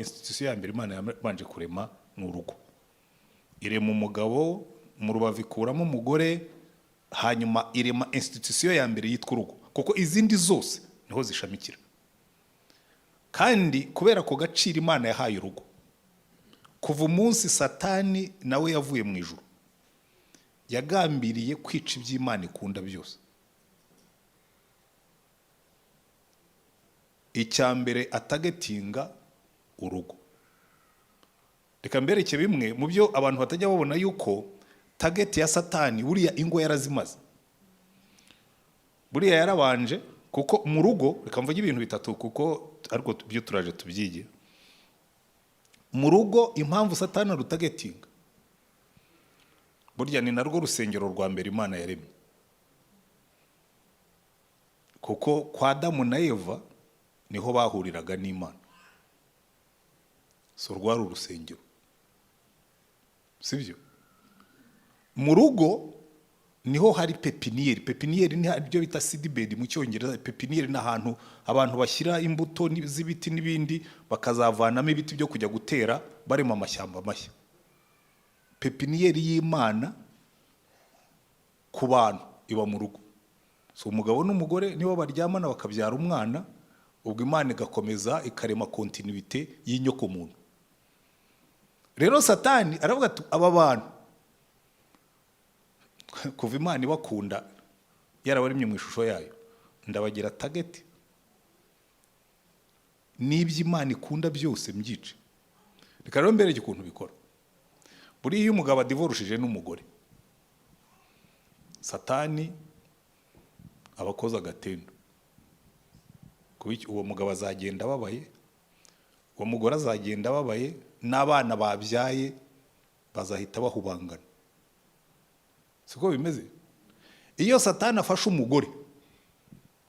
institution ya mbere Imana yabanje kurema ni urugo. Irema umugabo, mu rubavu ikuramo umugore, hanyuma irema institution ya mbere yitwa urugo, kuko izindi zose niho zishamikira. Kandi kubera ko gaciro Imana yahaye urugo, kuva umunsi Satani nawe yavuye mu ijuru, yagambiriye kwica iby'Imana ikunda byose. Icyambere atagetinga urugo. Reka mbereke bimwe mu byo abantu batajya babona yuko target ya Satani buriya ingo yarazimaze. Buriya yarabanje, kuko mu rugo, reka mvuge ibintu bitatu kuko ariko byo turaje tubyige. Mu rugo impamvu Satani rutagetinga, burya ni narwo rusengero rwa mbere Imana yaremye. Kuko kwa Adamu na Eva niho bahuriraga n'Imana. So rwari urusengero, sibyo? Mu rugo niho hari pepiniyeri. Pepiniyeri ni ibyo bita seedbed mu Cyongereza. Pepiniyeri ni ahantu abantu bashyira imbuto z'ibiti n'ibindi bakazavanamo ibiti byo kujya gutera barema amashyamba mashya. Pepiniyeri y'Imana ku bantu iba mu rugo. So umugabo n'umugore nibo baryamana bakabyara umwana, ubwo Imana igakomeza ikarema continuité y'inyoko muntu. Rero Satani aravuga ati aba bantu kuva Imana ibakunda yarabaremye mu ishusho yayo, ndabagira target n'ibyo Imana ikunda byose mbyice. Reka rero mbere ukuntu bikora. Buriya iyo umugabo adivorushije n'umugore, Satani abakoza agatendo. Uwo mugabo azagenda ababaye, uwo mugore azagenda ababaye, n'abana babyaye bazahita bahubangana. Siko bimeze? Iyo Satani afashe umugore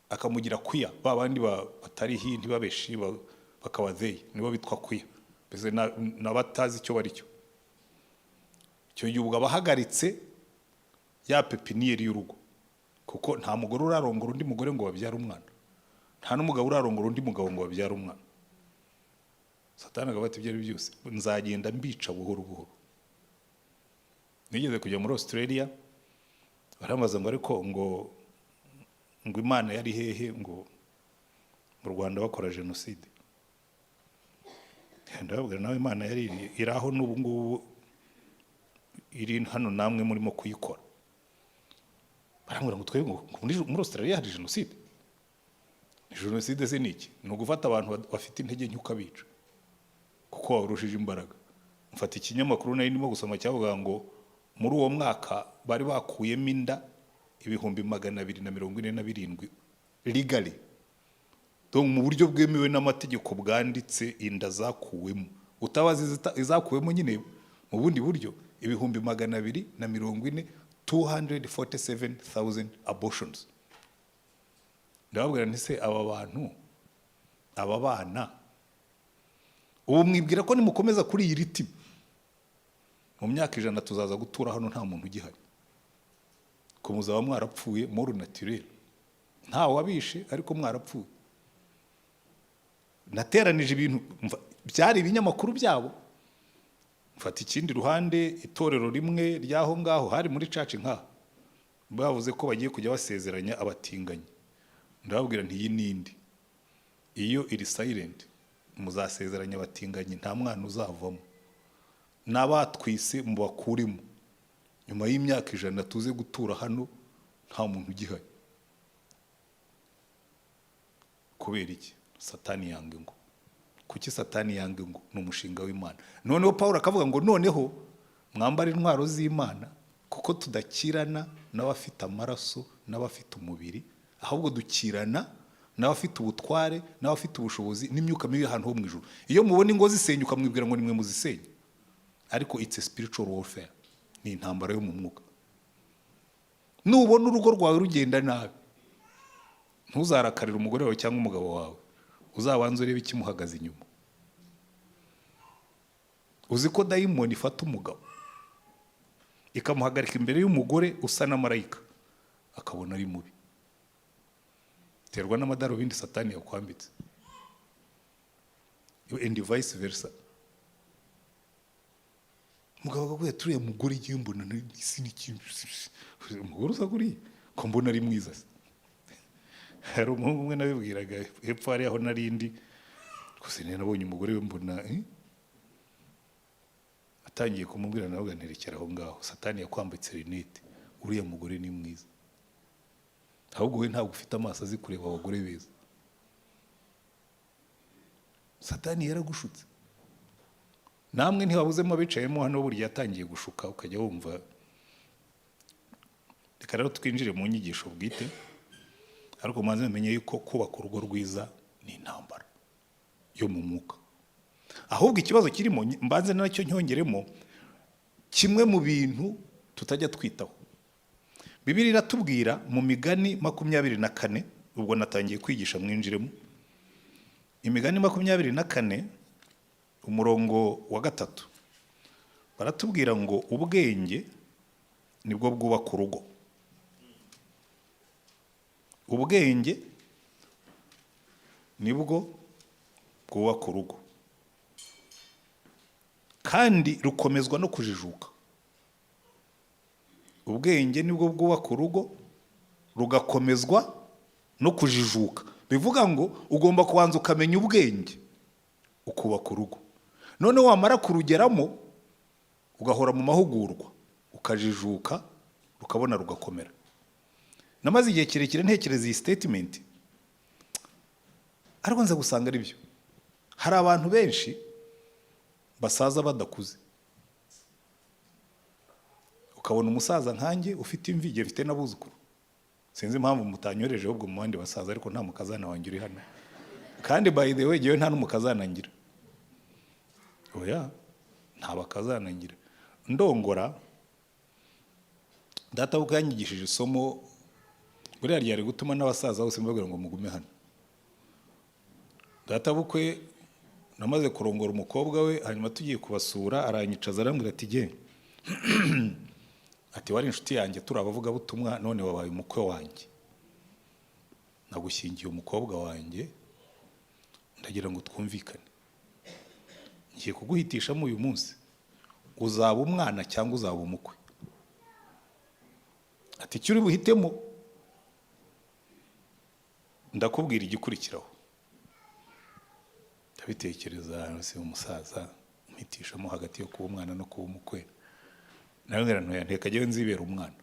akamugira kwiya, babandi batari hindi babeshi bakabazeye, nibo bitwa kwiya. Beze nabatazi icyo bari cyo. Cyo yubwa bahagaritse ya pepiniyeri y'urugo. Kuko nta mugore urarongora undi mugore ngo babyara umwana. Nta n'umugabo urarongora undi mugabo ngo babyara umwana. Satani agabata ibyo ari byose, nzagenda mbica buhoro buhoro. Nigeze kujya muri Australia, baramaze ngo ariko ngo Imana yari hehe, ngo mu Rwanda bakora genocide. Ndababwira nawe Imana yari iraho n'ubu ngubu iri hano namwe murimo kuyikora. Barambwira ngo twebwe muri Australia hari genocide. Genocide se niki? Ni ugufata abantu bafite intege nke ukabica kuko warushije imbaraga. Mfata ikinyamakuru nari ndimo gusoma cyavuga ngo muri uwo mwaka bari bakuyemo inda 247 legally. Donc mu buryo bwemewe n'amategeko bwanditse inda zakuwemo. Utabazi izakuwemo nyine mu bundi buryo 240 247,000 abortions. Ndababwira nti se aba bantu, aba bana, ubu mwibwira ko nimukomeza kuri iyi riti mu myaka 100 tuzaza gutura hano nta muntu ugihari? Ko muzaba mwarapfuye mort naturel, nta wabishe ariko mwarapfuye. Nateranije ibintu byari ibinyamakuru byabo, mfata ikindi ruhande, itorero rimwe ryaho ngaho hari muri church nka bavuze ko bagiye kujya basezeranya abatinganyi. Ndababwira nti iyi nindi, iyo iri silent muzasezeranya abatinganyi nta mwana uzavamo, n'abatwise mubakurimo, nyuma y'imyaka 100 tuze gutura hano nta muntu ugihari. Kubera iki? Satani yange ngo. Kuki Satani yange ngo? Ni umushinga w'Imana. Noneho Paulo akavuga ngo noneho mwambare intwaro z'Imana, kuko tudakirana n'abafite amaraso n'abafite umubiri, ahubwo dukirana n'abafite ubutware n'abafite ubushobozi n'imyuka mibi ahantu ho mu ijuru. Iyo mubona ingo zisenyuka mwibwira ngo nimwe muzisenye, ariko it's a spiritual warfare. Ni intambara yo mu mwuka. Nubona urugo rwawe rugenda nabi, ntuzarakarira umugore wawe cyangwa umugabo wawe, uzabanze urebe ikimuhagaze inyuma. Uzi ko dayimoni ifata umugabo ikamuhagarika imbere y'umugore usa na marayika, akabona ari mubi. Terwa n'amadarubindi Satani yakwambitse. and vice versa. Umugabo akakubwira turiya mugore igihe mbona isi n'ikintu, umugore usa kuriya ko mbona ari mwiza se. Hari umuhungu umwe nabibwiraga hepfo hariya aho narindi, gusa nabonye umugore we mbona atangiye kumubwira nawe uganerekera aho ngaho, Satani yakwambitse rinete, uriya mugore ni mwiza, ahubwo we ntabwo ufite amaso azi kureba abagore beza. Satani yaragushutse. Namwe ntiwabuzemo abicayemo hano burya yatangiye gushuka, ukajya wumva. Reka rero twinjire mu nyigisho bwite, ariko maze menye yuko kubaka urugo rwiza ni intambara yo mu mwuka. Ahubwo ikibazo kirimo, mbanze nacyo nyongeremo, kimwe mu bintu tutajya twitaho. Bibiliya iratubwira mu Migani 24, ubwo natangiye kwigisha mwinjiremo. Imigani 24 umurongo wa 3 baratubwira ngo ubwenge nibwo bwubaka urugo. Ubwenge nibwo bwubaka urugo, kandi rukomezwa no kujijuka. Ubwenge nibwo bwubaka urugo, rugakomezwa no kujijuka. Bivuga ngo ugomba kubanza ukamenya ubwenge ukubaka urugo, none wamara kurugeramo ugahora mu mahugurwa, ukajijuka, rukabona rugakomera. Namaze igihe kirekire ntekereza iyi statement, ariko nza gusanga ari byo. Hari abantu benshi basaza badakuze, ukabona umusaza nkanjye ufite imvi, igihe mfite n'abuzukuru. Sinzi impamvu mutanyoreje ahubwo mu bandi basaza, ariko nta mukazana wanjye uri hano. Kandi by the way ngewe nta n'umukazana ngira. Oya, nta bakazana ngira. Ndongora, data buko yanyigishije isomo buriya ryari gutuma n'abasaza bose mbabwira ngo mugume hano. Data bukwe namaze kurongora umukobwa we, hanyuma tugiye kubasura, aranyicaza arambwira ati genda ati wari inshuti yanjye turabavuga butumwa, none wabaye umukwe wanjye, nagushyingiye umukobwa wanjye, ndagira ngo twumvikane, ngiye kuguhitishamo uyu munsi, uzaba umwana cyangwa uzaba umukwe. Ati icyo uri buhitemo ndakubwira igikurikiraho. Ndabitekereza, se umusaza mpitishamo hagati yo kuba umwana no kuba umukwe. Narambwira ntoya nteka jyewe nzibera umwana.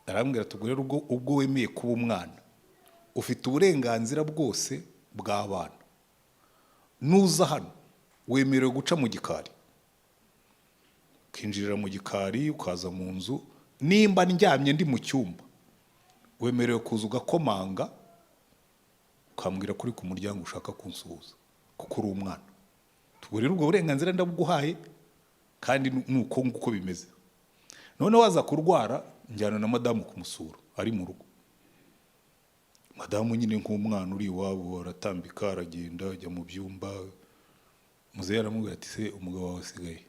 Narambwira tugure ubwo wemeye kuba umwana, ufite uburenganzira bwose bw'abana. Nuza hano wemerewe guca mu gikari, ukinjirira mu gikari, ukaza mu nzu. Nimba ndyamye ndi mu cyumba, wemerewe kuza ugakomanga, ukambwira kuri ku muryango ushaka kunsuhuza, kuko uri umwana. Tugurira ubwo burenganzira ndabuguhaye, kandi nuko nguko bimeze. None waza kurwara, njyana na madamu kumusura ari mu rugo. Madamu nyine nk'umwana uri iwabo, aratambika, aragenda, ajya mu byumba. Muzehe aramubwira ati se umugabo wawe asigaye?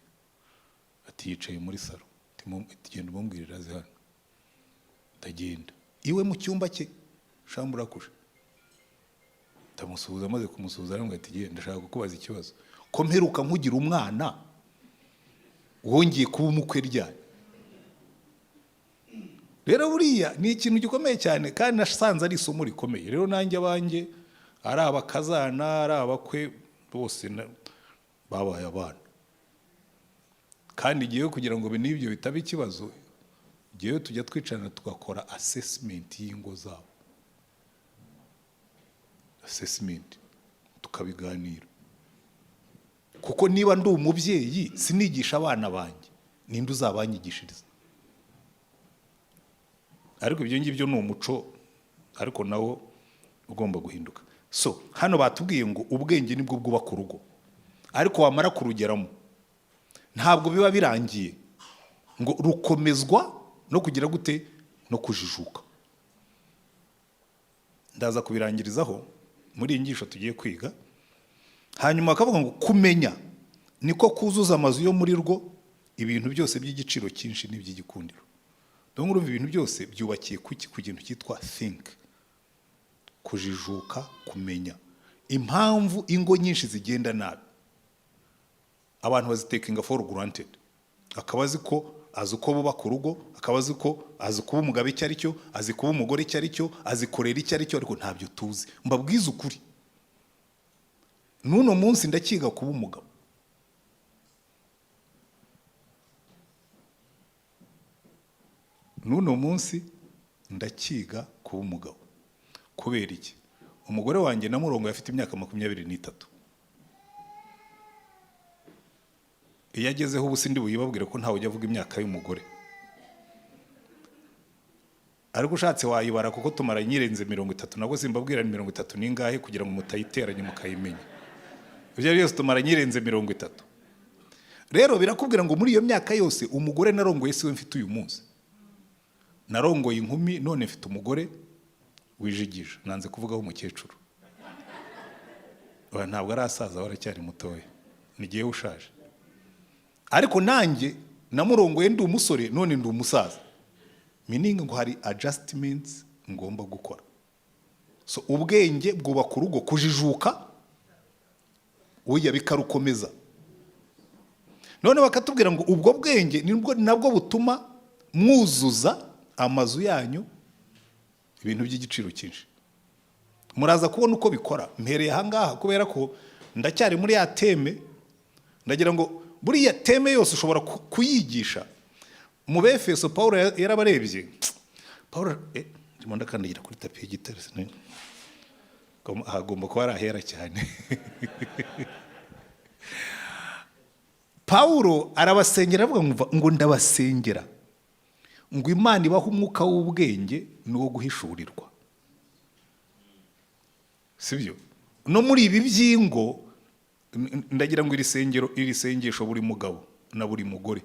Ati yicaye muri salo. Ati genda umubwirira aze hano. Ndagenda iwe mu cyumba cye, shambura kuje. Ndamusuhuza, amaze kumusuhuza arambwira ati genda ndashaka kukubaza ikibazo, ko mperuka nkugira umwana wongeye kuba umukwe ryari? Rero buriya ni ikintu gikomeye cyane, kandi nasanze ari isomo rikomeye. Rero nanjye abanjye ari abakazana ari abakwe bose babaye abana, kandi igihe kugira ngo n'ibyo bitaba ikibazo, igihe tujya twicarana tugakora assessment y'ingo zabo, assessment, tukabiganira. Kuko niba ndi umubyeyi sinigisha abana banjye, ninde uzabanyigishiriza? Ariko ibyo ngibyo ni umuco, ariko nawo ugomba guhinduka. So hano batubwiye ngo ubwenge nibwo bwubaka urugo, ariko wamara kurugeramo ntabwo biba birangiye, ngo rukomezwa no kugira gute, no kujijuka. Ndaza kubirangirizaho muri iyi nyigisho tugiye kwiga. Hanyuma akavuga ngo kumenya niko kuzuza amazu yo muri rwo ibintu byose by'igiciro cyinshi n'iby'igikundiro. Donc urumva ibintu byose byubakiye ku kintu cyitwa think, kujijuka, kumenya. impamvu ingo nyinshi zigenda nabi, abantu bazitekinga for granted. Akaba azi uko bubaka urugo, akaba azi kuba umugabo icyo ari cyo, azi kuba umugore icyo ari cyo, azikorera icyo ari cyo, ariko ntabyo tuzi. Mbabwiza ukuri, n'uno munsi ndakiga kuba umugabo. N'uno munsi ndakiga kuba umugabo. Kubera iki? Umugore wanjye namurongo afite imyaka 23. Iyo agezeho ubu sindi buyibabwire ko ntawe ujya avuga imyaka y'umugore. Ariko ushatse wayibara kuko tumara nyirenze 30, nabwo simbabwira ni 30 ningahe kugira ngo mutayiteranye mukayimenya. Ibyo byose tumara nyirenze 30. Rero birakubwira ngo muri iyo myaka yose umugore narongoye siwe mfite uyu munsi. Narongoye inkumi, none mfite umugore wijigije. Nanze kuvugaho umukecuru. Ntabwo arasaza, waracyari mutoya. Nigiye ushaje. Ariko nanjye namurongoye ndi umusore, none ndi umusaza. Meaning ngo hari adjustments ngomba gukora. So ubwenge bwubaka urugo, kujijuka uya bikarukomeza. None bakatubwira ngo ubwo bwenge nabwo butuma mwuzuza amazu yanyu ibintu by'igiciro cyinshi. Muraza kubona uko bikora. Mpereye ahangaha kubera ko ndacyari muri ya teme, ndagira ngo buriya teme yose ushobora kuyigisha. Mu Befeso Paulo yarabarebye. Paulo ndimo ndakandagira kuri tapi y'igitare sinene. Agomba kuba arahera cyane. Paulo arabasengera avuga ngo ndabasengera ngo Imana ibahe umwuka w'ubwenge n'uwo guhishurirwa. Sibyo? No muri ibi byingo ndagira ngo iri sengesho buri mugabo na buri mugore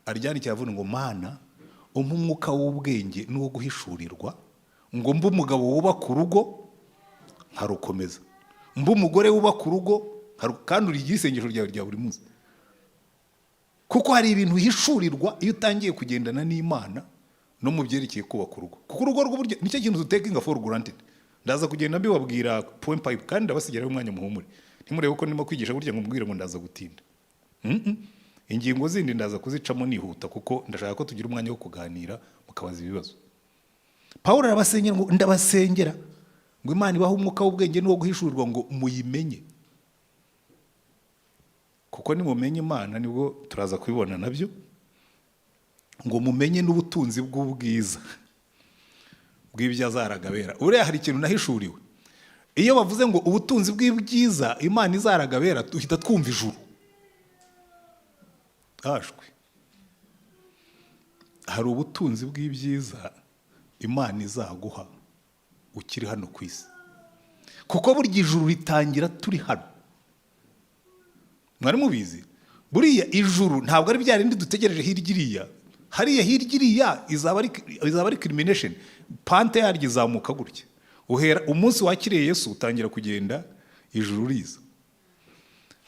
aryandike avuga ngo Mana umpa umwuka w'ubwenge n'uwo guhishurirwa, ngo mbe umugabo wubaka urugo nkarukomeza, mbe umugore wubaka urugo kandi urigira isengesho ryawe rya buri munsi. Kuko hari ibintu hishurirwa iyo utangiye kugendana n'Imana no mu byerekeye kubaka urugo. Kuko urugo rw'uburyo nicyo kintu dutekinga for granted. Ndaza kugenda mbibabwira point pipe kandi ndabasigiraho umwanya muhumure. Ntimurebe ko ndimo kwigisha burya ngo mbwire ngo ndaza gutinda. Ingingo zindi ndaza kuzicamo nihuta kuko ndashaka ko tugira umwanya wo kuganira mukabaza ibibazo. Paulo arabasengera ngo ndabasengera ngo Imana ibahe umwuka w'ubwenge n'uwo guhishurirwa ngo muyimenye. Kuko nimumenye Imana nibwo turaza kubibona nabyo, ngo mumenye n'ubutunzi bw'ubwiza bw'ibyo azaragabera. Uriya hari ikintu nahishuriwe. Iyo bavuze ngo ubutunzi bw'ibyiza Imana izaragabera, duhita twumva ijuru. Ashwe. Hari ubutunzi bw'ibyiza Imana izaguha ukiri hano ku isi. Kuko burya ijuru ritangira turi hano. Mwari mubizi? Buriya ijuru ntabwo ari bya rindi dutegereje hirya iriya. Hariya hirya iriya izaba ari crimination. Pante yaryo izamuka gutya. Uhera umunsi wakiriye Yesu utangira kugenda ijuru riza.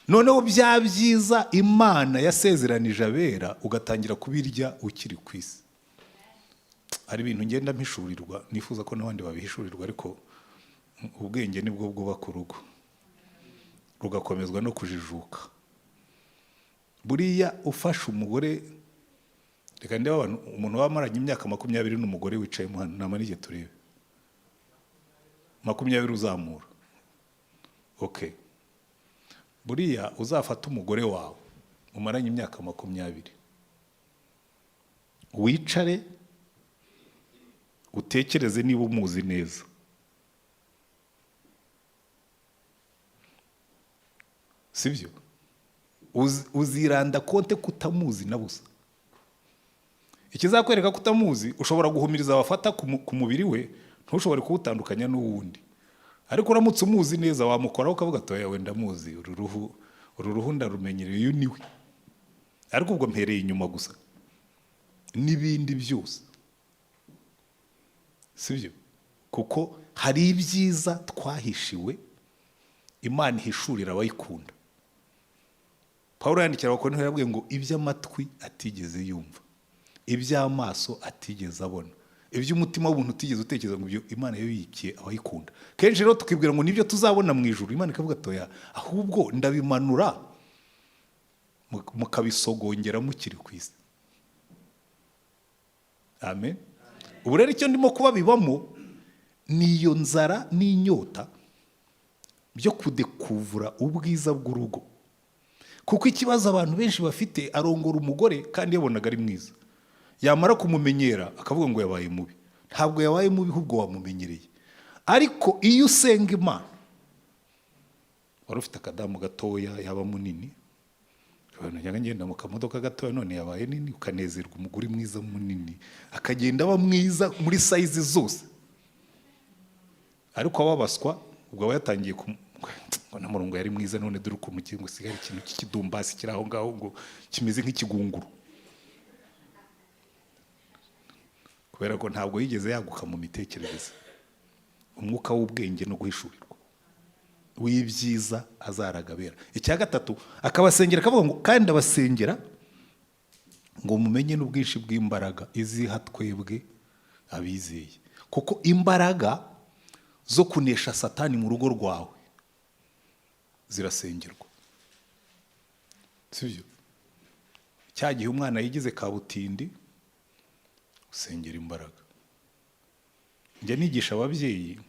Noneho bya byiza Imana yasezeranije abera ugatangira kubirya ukiri ku isi. Ari ibintu ngenda mpishurirwa, nifuza ko n'abandi babihishurirwa, ariko ubwenge nibwo bwubaka urugo rugakomezwa no kujijuka. Buriya ufashe umugore, reka ndeba abantu, umuntu wamaranye imyaka 20 n'umugore wicaye mu hano namanije turebe 20 uzamura. Okay. Buriya uzafata umugore wawe umaranye imyaka 20, wicare utekereze niba umuzi neza. Sibyo? Uziranda konte kutamuzi na busa. Ikizakwereka kutamuzi, ushobora guhumiriza abafata ku mubiri we, ntushobore kuwutandukanya n'uwundi. Ariko uramutse umuzi neza wamukoraho ukavuga toya wenda muzi, uru ruhu ndarumenyereye, uyu niwe. Ariko ubwo mpereye inyuma gusa. N'ibindi byose. Sibyo? Kuko hari ibyiza twahishiwe Imana ihishurira abayikunda. Paulo yandikira Abakorinto yarabwiye ngo iby'amatwi atigeze yumva, iby'amaso atigeze abona, iby'umutima w'ubuntu utigeze utekereza ngo ibyo Imana yabikiye abayikunda. Kenshi rero tukibwira ngo nibyo tuzabona mu ijuru, Imana ikavuga toya, ahubwo ndabimanura mukabisogongera mukiri ku isi. Amen. Ubu rero icyo ndimo kuba bibamo niyo nzara n'inyota byo kudekuvura ubwiza bw'urugo. Kuko ikibazo abantu benshi bafite, arongora umugore kandi yabonaga ari mwiza, yamara kumumenyera akavuga ngo yabaye mubi. Ntabwo yabaye mubi, ahubwo wamumenyereye. Ariko iyo usenga Imana, wari ufite akadamu gatoya yaba munini, njyaga ngenda mu kamodoka gatoya none yabaye nini, ukanezerwa umugore mwiza munini akagenda aba mwiza muri size zose. Ariko ababaswa ubwo aba yatangiye na murongo yari mwiza, none dore uko mukingo sigara ikintu cy'ikidumbasi kiri aho ngaho ngo kimeze nk'ikigunguru, kubera ko ntabwo yigeze yaguka mu mitekerereze. Umwuka w'ubwenge no guhishurirwa w'ibyiza azaragabera. Icya gatatu, akabasengera akavuga ngo kandi abasengera ngo mumenye n'ubwinshi bw'imbaraga iziha twebwe abizeye. Kuko imbaraga zo kunesha Satani mu rugo rwawe zirasengerwa, sibyo? Cya gihe umwana yigize kabutindi, usengera imbaraga. Njya nigisha ababyeyi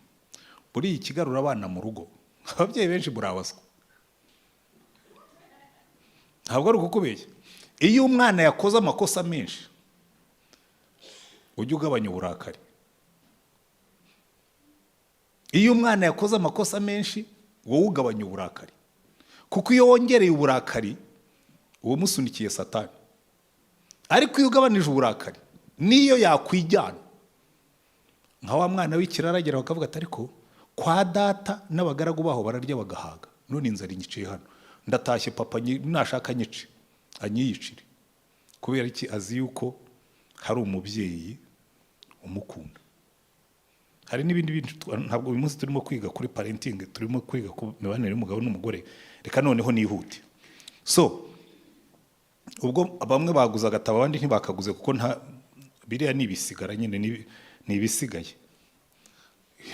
buri ikigarura abana mu rugo. Ababyeyi benshi burabaswa, ntabwo ari ukukubeshya. Iyo umwana yakoze amakosa menshi, ujye ugabanya uburakari. Iyo umwana yakoze amakosa menshi, wowe ugabanya uburakari. Kuko iyo wongereye uburakari, uwo musunikiye Satani. Ariko iyo ugabanije uburakari, niyo yakwijyana. Nka wa mwana w'ikiraragera bakavuga ati ariko kwa data n'abagaragu baho bararya bagahaga, none inzara inyiciye hano, ndatashye papa nashaka nyice anyiyicire. Kubera iki? Azi yuko hari umubyeyi umukunda. Hari n'ibindi bintu, ntabwo uyu munsi turimo kwiga kuri parenting, turimo kwiga ku mibanire y'umugabo n'umugore. Reka noneho nihute. So ubwo bamwe baguza agatabo abandi ntibakaguze, kuko nta biriya nibisigara nyine nibisigaye.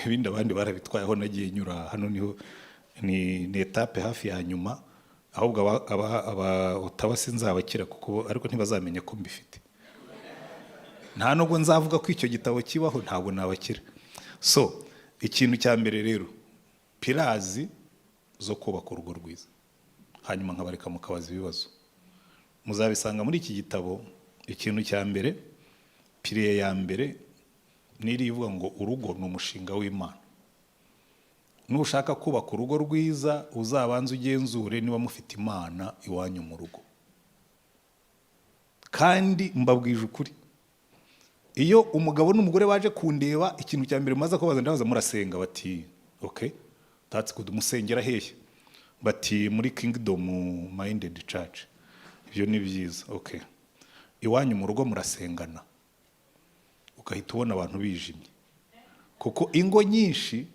Ibindi abandi barabitwayeho nagiye nyura hano, niho ni etape hafi ya nyuma, ahubwo utabasi nzabakira kuko ariko ntibazamenya ko mbifite. Nta nubwo nzavuga ko icyo gitabo kibaho, ntabwo nabakira. So ikintu cya mbere rero, pirazi zo kubaka urugo rwiza, hanyuma nkabareka mukabaza ibibazo. Muzabisanga muri iki gitabo. Ikintu cya mbere, piriye ya mbere niri ivuga ngo urugo ni umushinga w'Imana. Nushaka kubaka urugo rwiza, uzabanze ugenzure niba mufite Imana iwanyu mu rugo. Kandi mbabwije ukuri, iyo umugabo n'umugore baje kundeba, ikintu cya mbere maze kubaza ndabaza murasenga? Bati okay, that's good. Musengera hehe? Bati muri Kingdom Minded Church. Ibyo ni byiza. Okay, iwanyu mu rugo murasengana? Ugahita ubona abantu bijimye, kuko ingo nyinshi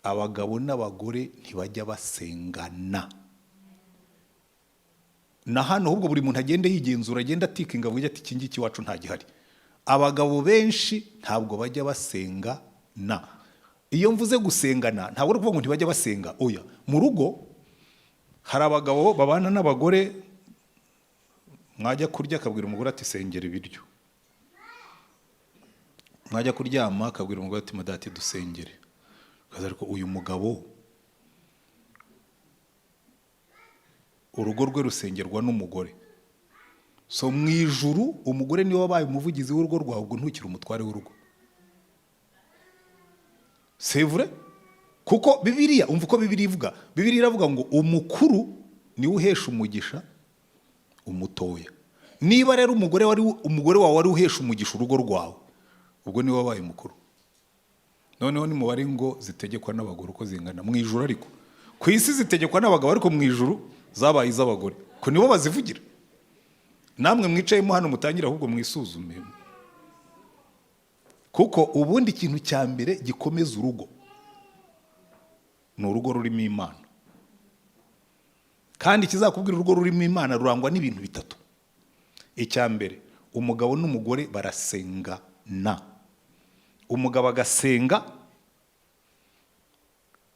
abagabo n'abagore ntibajya basengana. Na hano ahubwo buri muntu agenda yigenzura, agenda atikinga, avuga ati iki ngiki iwacu nta gihari. Abagabo benshi ntabwo bajya basengana. Iyo mvuze gusengana, ntabwo ari ukuvuga ngo ntibajya basenga. Oya, mu rugo hari abagabo babana n'abagore, mwajya kurya akabwira umugore ati sengera ibiryo. Mwajya kuryama akabwira umugore ati madati dusengere. Ariko uyu mugabo urugo rwe rusengerwa n'umugore. So mu ijuru umugore niwe wabaye umuvugizi w'urugo rwawe, ubwo ntukiri umutware w'urugo. C'est vrai? Kuko Bibiliya, umva uko Bibiliya ivuga. Bibiliya iravuga ngo umukuru niwe uhesha umugisha umutoya. Niba rero umugore wawe wari uhesha umugisha urugo rwawe, ubwo niwe wabaye mukuru. Noneho ni mubare ngo zitegekwa n'abagore uko zingana mu ijuru. Ariko ku isi zitegekwa n'abagabo, ariko mu ijuru zabaye iz'abagore, ko nibo bazivugira. Namwe mwicayemo hano mutangira ahubwo mwisuzume, kuko ubundi ikintu cya mbere gikomeza urugo ni urugo rurimo Imana. Kandi kizakubwira urugo rurimo Imana rurangwa n'ibintu bitatu. Icya mbere, umugabo n'umugore barasengana. umugabo agasenga,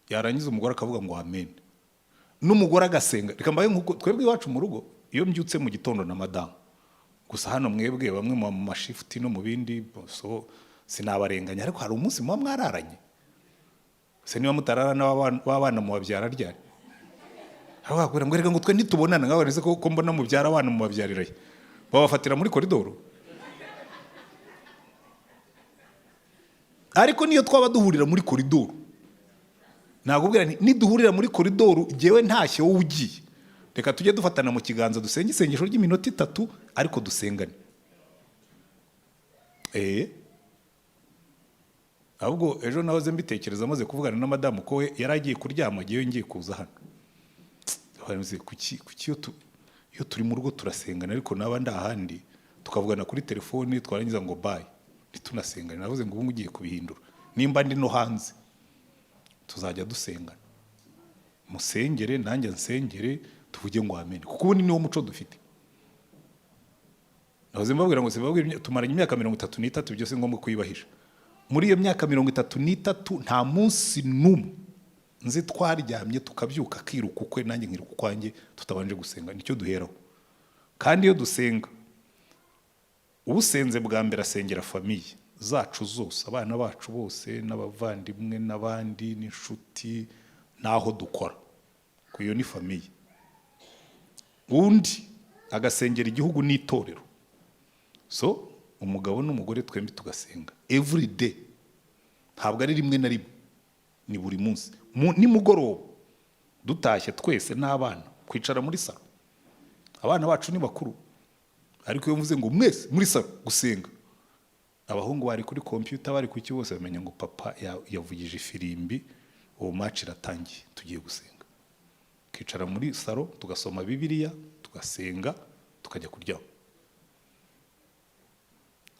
yarangiza umugore akavuga ngo amen, n'umugore agasenga. Reka mbaye nk'uko twebwe iwacu mu rugo, iyo mbyutse mu gitondo na madamu, gusa hano mwebwe bamwe mu mashifuti no mu bindi, so sinabarenganya, ariko hari umunsi muba mwararanye. Se niba mutararana w'abana mu babyara ryari? Aho bakubwira ngo reka ngo twe ntitubonana, ngaho nese ko mbona mubyara abana mu babyariraye, babafatira muri koridoro. Ariko niyo twaba duhurira muri koridoro, nakubwira nti niduhurira muri koridoro jewe ntashye wowe ugiye, reka tujye dufatana mu kiganza dusenge isengesho ry'iminota 3 ariko dusengane. Ahubwo ejo nahoze mbitekereza maze kuvugana na madamu ko we yaragiye kuryama, giye ngiye kuza hano. Kuki iyo turi mu rugo turasengana, ariko nabandi ahandi tukavugana kuri telefone twarangiza ngo bye ntitunasengane. Navuze ngo ubu ngiye kubihindura, nimba ndi no hanze tuzajya dusengana, musengere nanjye nsengere, tuvuge ngo amen, kuko ubu niwo muco dufite. Nahoze mbabwira ngo sibabwira tumaranye imyaka 33 byose ngombwa kuyibahisha. Muri iyo myaka 33 nta munsi n'umwe nzi twaryamye tukabyuka kiruka ukwe nanjye nkiruka kwanjye tutabanje gusenga. Nicyo duheraho. Kandi iyo dusenga, ubusenze bwa mbere asengera famiye zacu zose, abana bacu bose n'abavandimwe n'abandi n'inshuti naho dukora, kuyo ni famiye. Undi agasengera igihugu n'itorero. So umugabo n'umugore twembi tugasenga every day, ntabwo ari rimwe na rimwe, ni buri munsi. Nimugoroba dutashye twese n'abana kwicara muri salo, abana bacu ni bakuru, ariko iyo mvuze ngo mwese muri salo gusenga, abahungu bari kuri computer bari ku bose bamenya ngo papa yavugije ifirimbi, uwo match iratangiye, tugiye gusenga. Kicara muri salo tugasoma Bibiliya, tugasenga, tukajya kuryama.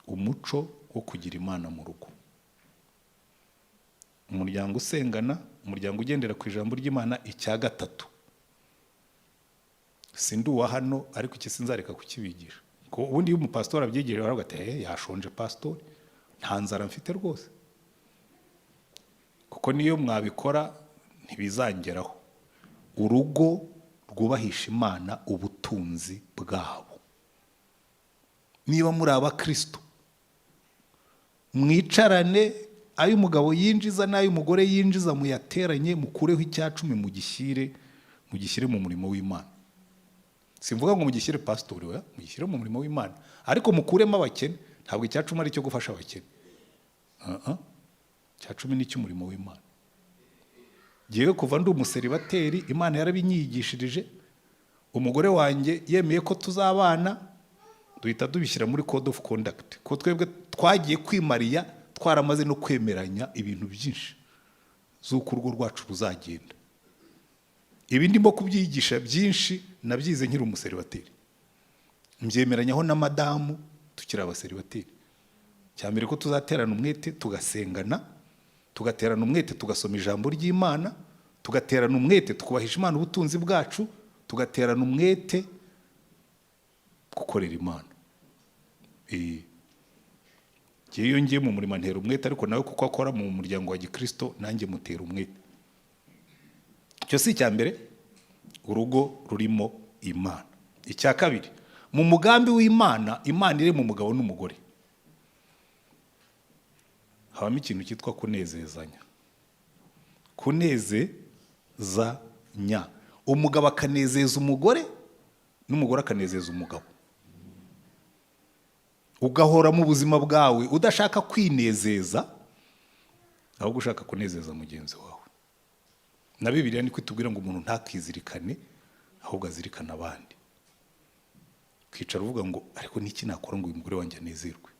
Umuco wo kugira Imana mu rugo. Umuryango usengana, umuryango ugendera ku ijambo ry'Imana. Icya gatatu, sindi uwa hano ariko iki sinzareka kukibigisha, ko ubundi iyo umupastori abyegereye baravuga ati yashonje pastori, nta nzara mfite rwose, kuko niyo mwabikora ntibizangeraho. Urugo rwubahisha Imana ubutunzi bwabo. Niba muri Abakristo, mwicarane, ayo umugabo yinjiza n'ayo umugore yinjiza muyateranye, mukureho 10% mugishyire mu murimo w'Imana. Simvuga ngo mugishyire pastori, we mugishyire mu murimo w'Imana, ariko mukuremo abakene. Ntabwo 10% ari cyo gufasha abakene, 10% ni cyo murimo w'Imana. Giye kuva ndi umuseribateri, Imana yarabinyigishirije. Umugore wanjye yemeye ko tuzabana, duhita dubishyira muri code of conduct, ko twebwe twagiye kwimariya twaramaze no kwemeranya ibintu byinshi z'uko urugo rwacu ruzagenda. Ibi ndimo kubyigisha byinshi nabyize nkiri umuseribateri, mbyemeranyaho na madamu tukiri abaseribateri. Cyambere ko tuzaterana umwete tugasengana, tugaterana umwete tugasoma ijambo ry'Imana, tugaterana umwete tukubahisha Imana ubutunzi bwacu, tugaterana umwete gukorera Imana. Iyo ngiye mu murimo ntera umwete, ariko nawe kuko akora mu muryango wa Gikristo nanjye mutera umwete. Cyo si cyambere, urugo rurimo Imana. Icya kabiri, mu mugambi w'Imana, Imana iri mu mugabo n'umugore, habamo ikintu cyitwa kunezezanya. Kunezezanya, umugabo akanezeza umugore n'umugore akanezeza umugabo. Ugahora mu buzima bwawe udashaka kwinezeza, ahubwo ushaka kunezeza mugenzi wawe. Na Bibiliya niko itubwira ngo umuntu ntakizirikane, ahubwo azirikana abandi. Kwicara uvuga ngo ariko niki nakora ngo uyu mugore wanjye anezerwe.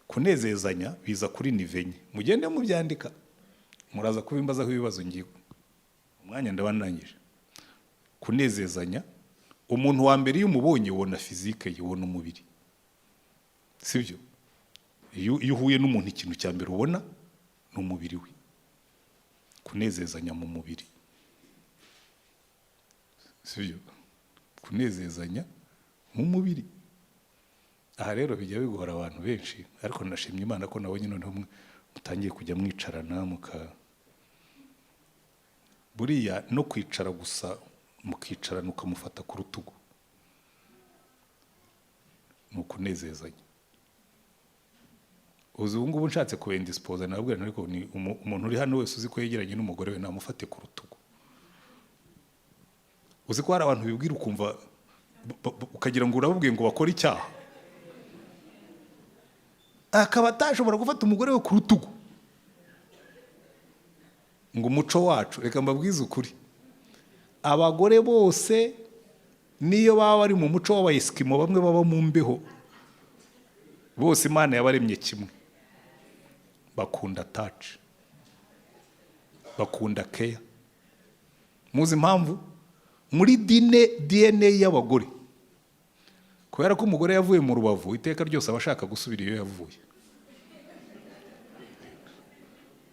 Kunezezanya biza kuri nivenye, mugende mubyandika, muraza kubimbazaho ibibazo ngiye, umwanya ndabanangije. Kunezezanya, umuntu wa mbere iyo umubonye ubona fizike, ubona umubiri, sibyo? Iyo uhuye n'umuntu ikintu cya mbere ubona ni umubiri we. Kunezezanya mu mubiri, sibyo? Kunezezanya mu mubiri. aha rero bijya bigora abantu benshi, ariko nashimye Imana ko nabonye noneho mutangiye kujya mwicarana buriya no kwicara gusa mukicarana ukamufata ku rutugu ni ukunezezanya. uzi ubu ngubu nshatse kubendispoza nabwira ariko ni umuntu uri hano wese uzi ko yegeranye n'umugore we namufate ku rutugu. uzi ko hari abantu bibwira ukumva ukagira ngo urabubwiye ngo bakore icyaha, akaba atashobora gufata umugore we ku rutugu. ngo umuco wacu, reka mbabwize ukuri, abagore bose niyo baba bari mu muco w'abayeskimo, bamwe baba mu mbeho, bose Imana yabaremye kimwe, bakunda touch, bakunda care. muzi impamvu? muri DNA y'abagore, kubera ko umugore yavuye mu rubavu, iteka ryose aba ashaka gusubira iyo yavuye.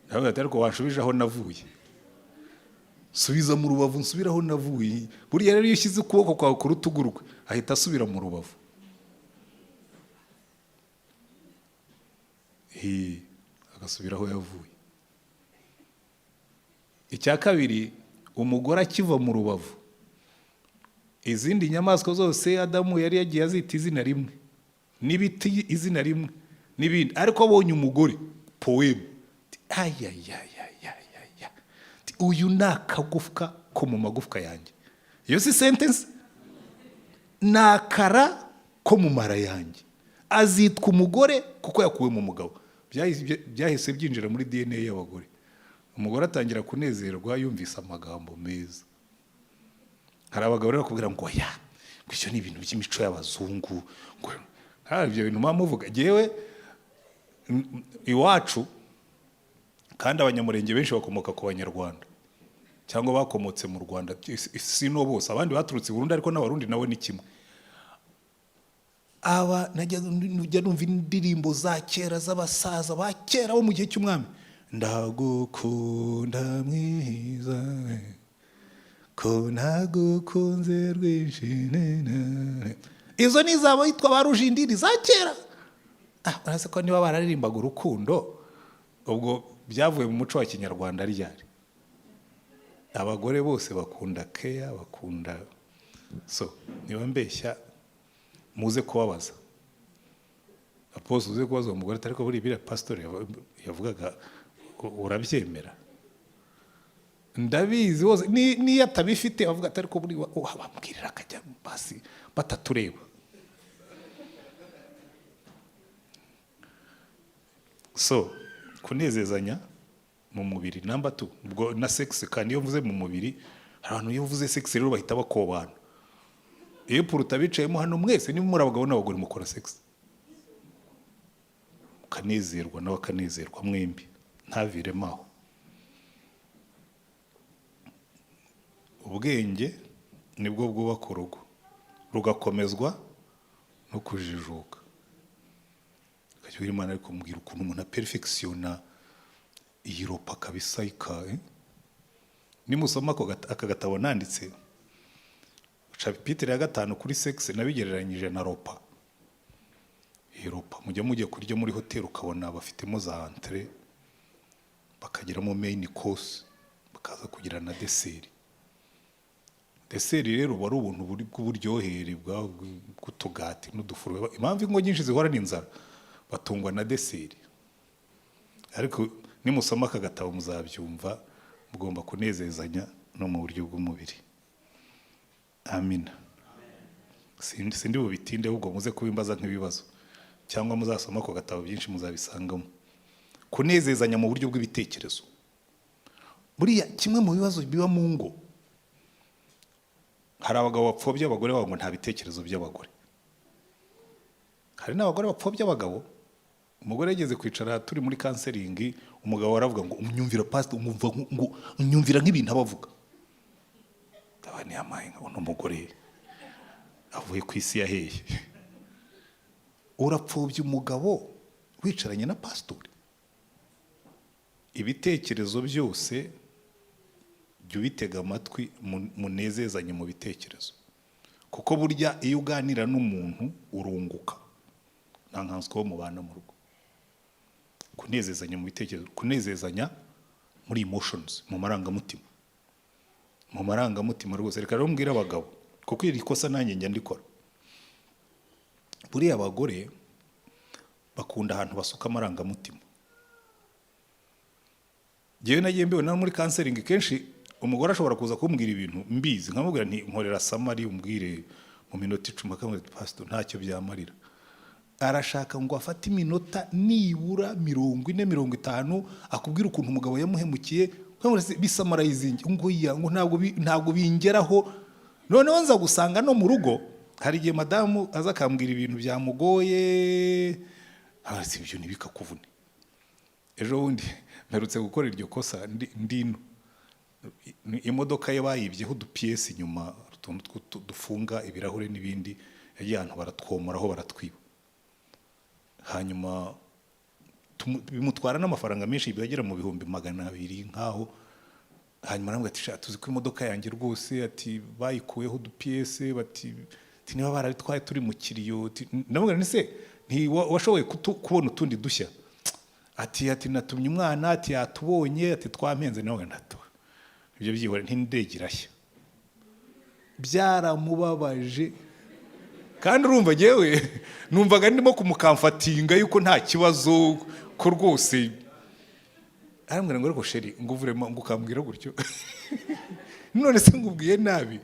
nawe ariko wanshubije aho navuye, subiza mu rubavu nsubira aho navuye. buriya rero iyo ushyize ukuboko kwawe ku rutugu rwe ahita asubira mu rubavu. agasubira aho yavuye. icya kabiri, umugore akiva mu rubavu, izindi nyamaswa zose Adamu yari yagiye azita izina rimwe, n'ibiti izina rimwe, n'ibindi, ariko abonye umugore poemu, uyu ni akagufwa ko mu magufwa yanjye. iyo si sentence, ni akara ko mu mara yanjye, azitwa umugore kuko yakuwe mu mugabo. byahise byinjira muri DNA y'abagore. umugore atangira kunezerwa yumvise amagambo meza. hari abagabo rero bakubwira ngo ya ibyo ni ibintu by'imico y'abazungu, ngo ibyo bintu muba muvuga. Jewe iwacu, kandi abanyamurenge benshi bakomoka ku banyarwanda cyangwa bakomotse mu Rwanda, si no bose, abandi baturutse i Burundi, ariko n'abarundi nawe ni kimwe. najya numva indirimbo za kera z'abasaza ba kera bo mu gihe cy'umwami, ndagukunda mwiza ko nagukunze rwinshi. izo ni izabo yitwa ba Rujindiri za kera. uretse ko niba bararirimbaga urukundo, ubwo byavuye mu muco wa kinyarwanda ryari. abagore bose bakunda care, bakunda so. niba mbeshya muze kubabaza aposto, uze kubaza umugore, ariko buri bira pastor yavugaga urabyemera? ndabizi wose ni yatabifite avuga atari ko buri bambwirira akajya basi batatureba. so kunezezanya mu mubiri number 2, ubwo na sex. kandi iyo mvuze mu mubiri, hari abantu iyo mvuze sex rero bahita bakobana. iyo puruta bicayemo hano mwese ni muri abagabo n'abagore mukora sex, ukanezerwa nawe akanezerwa, mwembi ntaviremo aho. ubwenge nibwo bwubaka urugo, rugakomezwa no kujijuka. ukajya Imana ariko mbwira ukuntu umuntu aperfectiona iyi ropa kabisa nimusoma aka gatabo nanditse chapitre ya 5 kuri sex, nabigereranyije na ropa. iyi ropa mujya kurya muri hotel, ukabona bafitemo za entrée, bakagiramo main course, bakaza kugira na dessert. Dessert rero bari ubuntu bw'uburyohere bw'utugati n'udufuru. impamvu ingo nyinshi zihora n'inzara, batungwa na dessert. ariko nimusoma aka gatabo muzabyumva, mugomba kunezezanya no mu buryo bw'umubiri. amina. sindi bubitinde, ahubwo muze kubimbaza nk'ibibazo, cyangwa muzasoma ako gatabo, byinshi muzabisangamo. kunezezanya mu buryo bw'ibitekerezo, buriya kimwe mu bibazo biba mu ngo, hari abagabo bapfobya abagore babo ngo nta bitekerezo by'abagore. hari n'abagore bapfobya abagabo. umugore yageze kwicara turi muri counseling, umugabo aravuga ngo unyumvira pastor, ngo unyumvira nk'ibintu abavuga. abani yamaye ngo n'umugore avuye ku isi yaheye. urapfobya umugabo wicaranye na pastor. ibitekerezo byose jya ubitega amatwi, munezezanye mu bitekerezo, kuko burya iyo uganira n'umuntu urunguka. nta nkanswe wo mubana mu rugo. Kunezezanya mu bitekerezo, kunezezanya muri emotions, mu marangamutima, mu marangamutima rwose. Reka rero mbwira abagabo, kuko iri kosa nanjye njya ndikora. Buriya abagore bakunda ahantu basuka amarangamutima. Jewe nagiye mbibona muri counseling, kenshi umugore ashobora kuza kumbwira ibintu mbizi, nkamubwira nti nkorera samari umbwire mu minota 10, akamubwira pastor ntacyo byamarira. Arashaka ngo afate iminota nibura 40-50 akubwira ukuntu umugabo yamuhemukiye, bisamarayizingi ngo ngo ntabwo bingeraho. Noneho nza gusanga no mu rugo hari igihe madamu aza akambwira ibintu byamugoye, si ibyo ntibikakuvune. Ejo bundi mperutse gukora iryo kosa ndino, imodoka ye bayibyeho udupiyesi inyuma, utuntu dufunga ibirahure n'ibindi, yagiye ahantu baratwomoraho baratwiba. Hanyuma bimutwara n'amafaranga menshi, byagera mu 200,000 nkaho. Hanyuma namwe ati tuzi ko imodoka yanjye rwose ati bayikuyeho udupiyesi, bati niba barabitwaye turi mu kiriyo. Namubwira nise washoboye kubona utundi dushya? Ati natumye umwana, ati yatubonye, ati twampenze. Nawe ndato ibyo byihora ntindege irashya. Byaramubabaje, kandi urumva jewe numvaga ndimo kumukamfatinga yuko nta kibazo ko rwose. Arambwira ngo reko sheri ngo vrema ngo ukambwira gutyo none se ngubwiye nabi?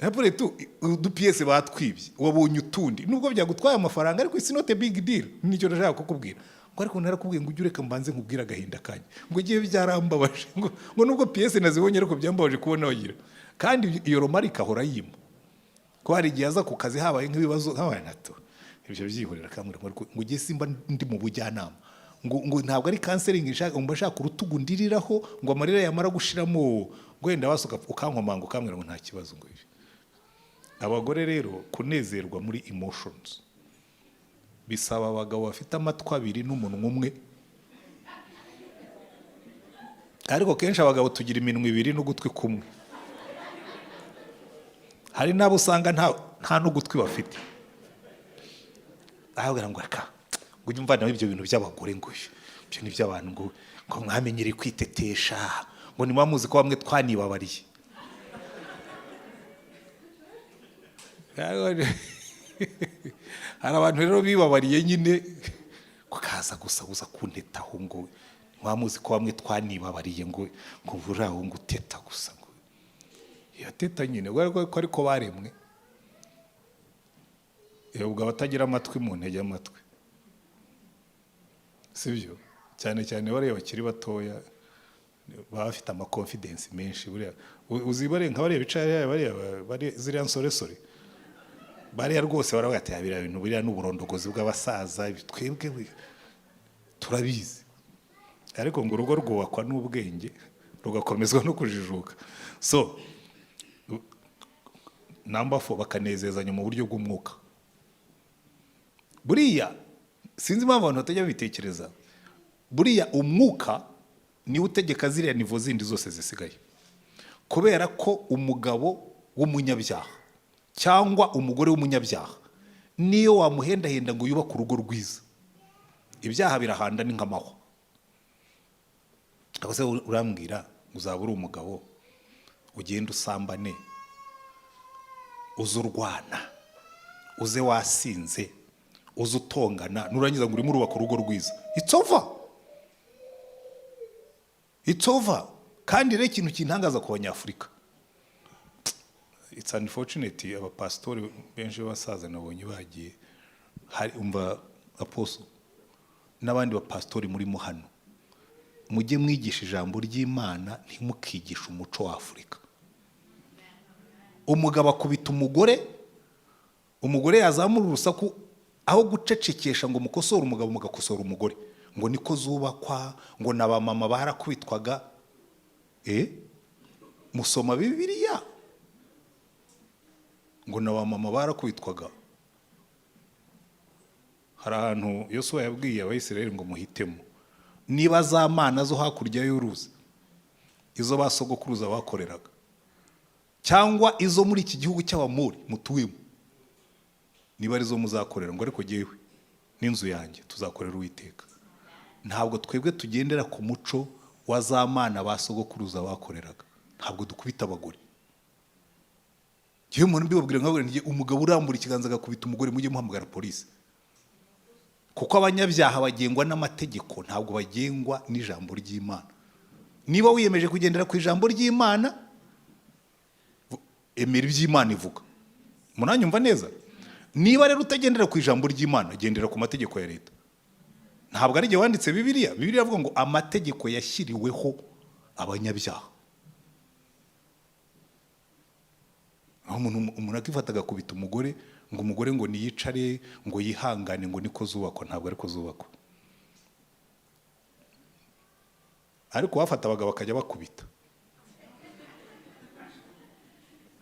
Napure tu udupiyesi batwibye, wabonye utundi nubwo byagutwaye amafaranga, ariko it's not a big deal. Nicyo ndashaka kukubwira ngo ariko narakubwiye ngo ujye ureka mbanze nkubwira agahinda kanye, ngo giye byarambabaje, ngo nubwo piyesi nazibonye ariko byambabaje kubona wagira. Kandi iyo romarika ahora yima ko hari igihe aza ku kazi habaye nk'ibibazo nk'abana nato ibyo byihorera. Akambwira ngo ugiye simba ndi mu bujyanama, ngo ntabwo ari counseling ishaka, umba shaka urutugu ndiriraho ngo amarira yamara gushiramo ngo wenda wasuka ukankomanga, ukambwira ngo nta kibazo. Ngo ibi abagore rero kunezerwa muri emotions bisaba abagabo bafite amatwi abiri n'umunwa umwe. Ariko kenshi abagabo tugira iminwa ibiri n'ugutwi kumwe. Hari nabo usanga nta n'ugutwi bafite. Ahubwo ngo reka ngo nyumva nawe ibyo bintu by'abagore, ngo ibyo ni by'abantu ngo mwamenyere kwitetesha, ngo nibamuzi ko bamwe twanibabariye. Hari abantu rero bibabariye nyine, kukaza gusa kuntetaho, ngo mwamuzi ko bamwe twanibabariye, ngo buraho ngo uteta gusa, ngo yateta nyine ko ariko baremwe. Ubwo abatagira amatwi mu ntege amatwi, sibyo? Cyane cyane bareba bakiri batoya baba bafite ama confidence menshi. Buriya uzibare nka bariya bicaye bari ziriya nsoresore bariya rwose barabateye abira ibintu buriya n'uburondogozi bw'abasaza, twebwe turabizi. Ariko ngo urugo rwubakwa n'ubwenge rugakomezwa no kujijuka. So number 4, bakanezezanya mu buryo bw'umwuka. Buriya sinzi impamvu abantu batajya bitekereza, buriya umwuka niwe utegeka ziriya nivo zindi zose zisigaye. Kubera ko umugabo w'umunyabyaha cyangwa umugore w'umunyabyaha niyo wamuhendahenda ngo yubake urugo rwiza, ibyaha birahanda ni nk'amahwa. Akose urambwira uzaba uri umugabo ugenda usambane, uze urwana, uze wasinze, uze utongana, nurangiza ngo urimo urubaka urugo rwiza, it's over. Kandi rero ikintu kintangaza ku banyafurika, it's unfortunate, abapastori benshi b'abasaza nabonye bagiye, hari umva apostle n'abandi bapastori muri mu hano, mujye mwigisha ijambo ry'Imana, ntimukigisha umuco wa Afurika. Umugabo akubita umugore yazamura urusaku, aho gucecekesha ngo mukosora umugabo mugakosora umugore, ngo niko zubakwa, ngo n'abamama barakubitwaga. Musoma Bibiliya ngo n'abamama barakubitwaga. Hari ahantu Yosuwa yabwiye Abayisiraheli ngo muhitemo, niba za mana zo hakurya y'uruzi izo basogokuruza bakoreraga, cyangwa izo muri iki gihugu cy'Abamori mutuyemo, niba arizo muzakorera. Ngo ariko jewe n'inzu yanjye tuzakorera Uwiteka. Ntabwo twebwe tugendera ku muco wa za mana ba sogokuruza bakoreraga. Ntabwo dukubita abagore. Yewe umuntu mbibabwira nkabwira nti umugabo urambura ikiganza agakubita umugore mujye muhamagara polisi. Kuko abanyabyaha bagengwa n'amategeko, ntabwo bagengwa n'ijambo ry'Imana. Niba wiyemeje kugendera ku ijambo ry'Imana, emera iby'Imana ivuga. Muranyumva neza? Niba rero utagendera ku ijambo ry'Imana, gendera ku mategeko ya leta. Ntabwo ari jye wanditse Bibiliya. Bibiliya avuga ngo amategeko yashyiriweho abanyabyaha. Aho umuntu akifata agakubita umugore, ngo umugore ngo niyicare, ngo yihangane, ngo niko zubakwa. Ntabwo ariko zubakwa. Ariko wafata abagabo bakajya bakubita,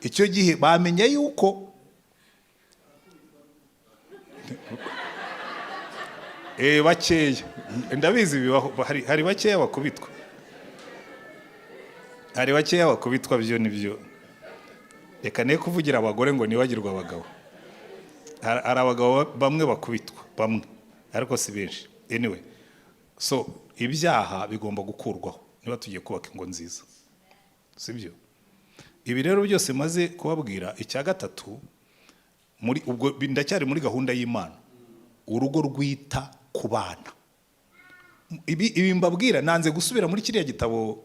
icyo gihe bamenya yuko bakeya, ndabizi bibaho, hari bakeya bakubitwa, hari bakeya bakubitwa, byo nibyo. Reka ne kuvugira abagore ngo nibagirwe abagabo. Hari abagabo bamwe bakubitwa, bamwe, ariko si benshi. Anyway, so ibyaha bigomba gukurwaho niba tugiye kubaka ingo nziza, sibyo? Ibi rero byose maze kubabwira, icya gatatu, muri ubwo ndacyari muri gahunda y'Imana, urugo rwita ku bana. Ibi mbabwira nanze gusubira muri kiriya gitabo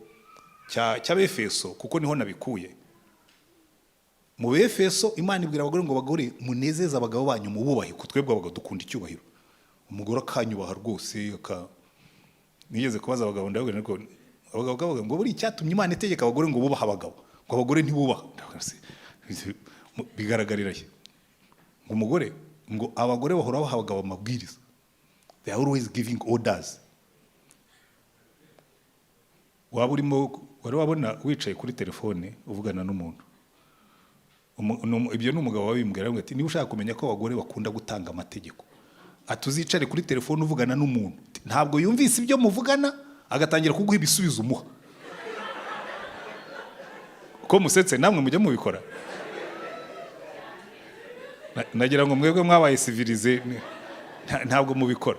cy'Abefeso kuko niho nabikuye. Mu Befeso Imana ibwira abagore ngo bagore munezeze abagabo banyu mububahe, ko twebwe abagabo dukunda icyubahiro. Umugore akanyubaha rwose. Nigeze kubaza abagabo ndababwira ngo abagabo ngo buri cyatumye Imana itegeka abagore ngo bubaha abagabo, ngo abagore ntibubaha. Bigaragarira he? Ngo umugore, ngo abagore bahora baha abagabo amabwiriza. They are always giving orders. Waba urimo wari wabona wicaye kuri telefone uvugana n'umuntu, ibyo n'umugabo wabimbwira ngo ati niba ushaka kumenya ko abagore bakunda gutanga amategeko, atuzicare kuri telefone uvugana n'umuntu, ntabwo yumvise ibyo muvugana agatangira kuguha ibisubizo umuha. Ko musetse namwe mujya mubikora? Nagira ngo mwebwe mwabaye civilize, ntabwo mubikora.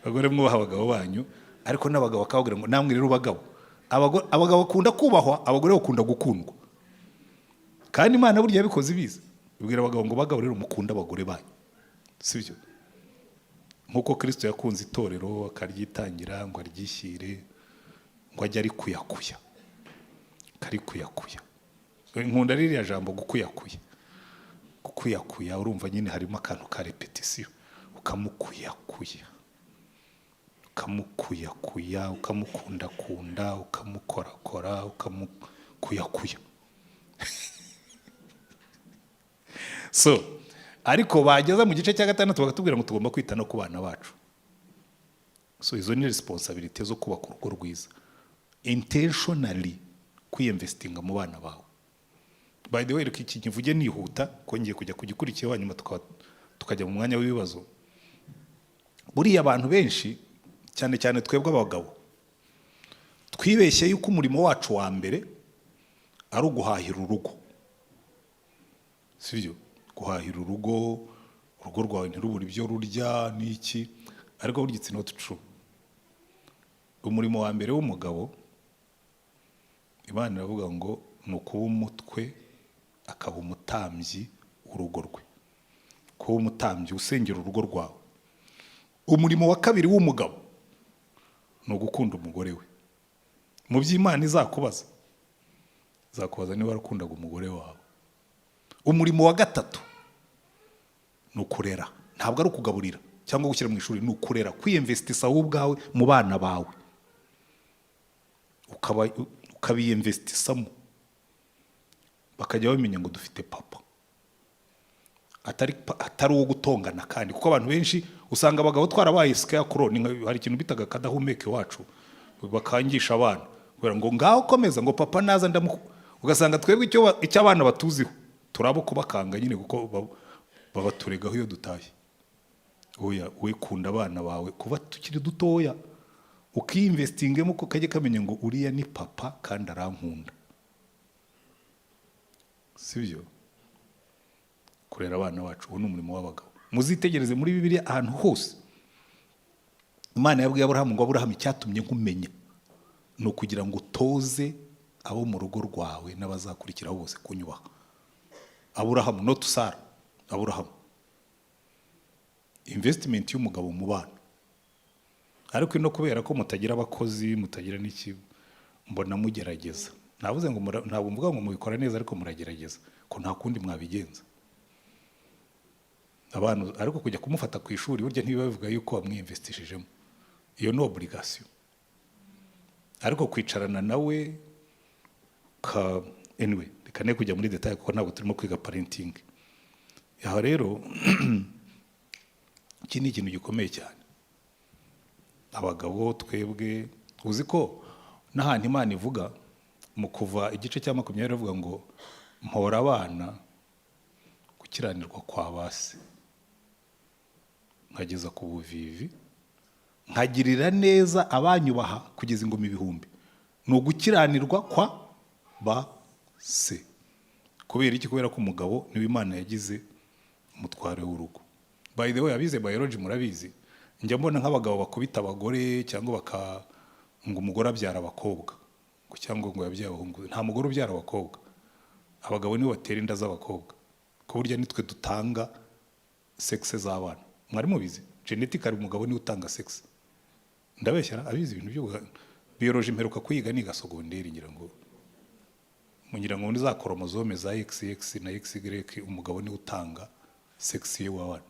Abagore mwubaha abagabo banyu, ariko n'abagabo bakababwira ngo namwe rero bagabo, abagabo bakunda kubahwa, abagore bakunda gukundwa. Kandi Imana burya yabikoze ibizi, ibwira abagabo ngo bagabo rero mukunda abagore banyu, sibyo? Nkuko Kristo yakunze itorero akaryitangira ngo aryishyire, ngo ajye ari kuyakuya, kari kuyakuya. Nkunda ririya jambo gukuyakuya. Gukuyakuya urumva nyine harimo akantu ka repetition, ukamukuyakuya, ukamukuyakuya, ukamukundakunda, ukamukorakora, ukamukuyakuya. So ariko bageza mu gice cya gatandatu bakatubwira ngo tugomba kwita no ku bana bacu. So izo ni responsibility zo kubaka urugo rwiza, intentionally kwinvestinga mu bana bawe. By the way, iki kivuge nihuta ko ngiye kujya kugikurikira hanyuma tukajya mu mwanya w'ibibazo. Buriya abantu benshi, cyane cyane twebwe abagabo, twibeshye yuko umurimo wacu wa mbere ari uguhahira urugo, sibyo? Guhahira urugo rwawe ntirubure ibyo rurya n'iki, ariko burya it's not true. Umurimo wa mbere w'umugabo, Imana iravuga ngo ni ukuba umutwe, akaba umutambyi w'urugo rwe, kuba umutambyi usengera urugo rwawe. Umurimo wa kabiri w'umugabo ni ugukunda umugore we. Mu by'Imana izakubaza niba warakundaga umugore wawe. Umurimo wa gatatu ni ukurera, ntabwo ari ukugaburira cyangwa gushyira mu ishuri, ni ukurera, kwiyinvestisa wowe ubwawe mu bana bawe, ukabiyinvestisamo, bakajya bamenya ngo dufite papa, atari uwo gutongana. Kandi kuko abantu benshi usanga abagabo twarabaye scarecrow, hari ikintu bitaga kadahumeke wacu, bakangisha abana kubera ngo ngaho komeza ngo papa naza ugasanga twebwe icyo abana batuziho turabo kubakanga nyine kuko babaturegaho iyo dutaye. Oya, we kunda abana bawe kuba tukiri dutoya, ukiyinvestingemo ko kajye kamenya ngo uriya ni papa kandi arankunda, sibyo? kurera abana bacu. Uwo ni umurimo w'abagabo. Muzitegereze muri Bibiliya ahantu hose Imana yabwiye Aburahamu ngo Aburahamu, icyatumye nkumenya ni ukugira ngo utoze abo mu rugo rwawe n'abazakurikiraho bose kunyubaha. Aburahamu, not Sara, Aburahamu. Investment y'umugabo mu bana. Ariko no kubera ko mutagira abakozi, mutagira n'iki, mbona mugerageza. Navuze ngo ntabwo mvuga ngo mubikora neza, ariko muragerageza ko nta kundi mwabigenza. Abantu ariko kujya kumufata ku ishuri burya ntibibavuga yuko wamwinvestishijemo. Iyo no obligation. Ariko kwicarana nawe anyway, reka ne kujya muri detail kuko ntabwo turimo kwiga parenting. Yaho rero iki ni ikintu gikomeye cyane. Abagabo twebwe uzi ko n'ahantu Imana ivuga mu Kuva igice cya 20 ivuga ngo mpora abana gukiranirwa kwa base, nkageza ku buvivi, nkagirira neza abanyubaha kugeza ingoma 1000. Ni ugukiranirwa kwa base. Kubera iki? Kubera ko umugabo niwe Imana yagize umutware w'urugo. By the way, abize biology murabizi, njya mbona nk'abagabo bakubita abagore cyangwa ngo umugore abyara abakobwa cyangwa ngo yabyaye abahungu. Nta mugore ubyara abakobwa. Abagabo nibo batera inda z'abakobwa. Ko burya nitwe dutanga sexe z'abana. Mwari mubizi? Genetically umugabo niwe utanga sexe. Ndabeshyara abizi ibintu byo biology mperuka kwiga niga segonderi ngira ngo muri za chromosome za XX na XY umugabo niwe utanga sexe y'abana.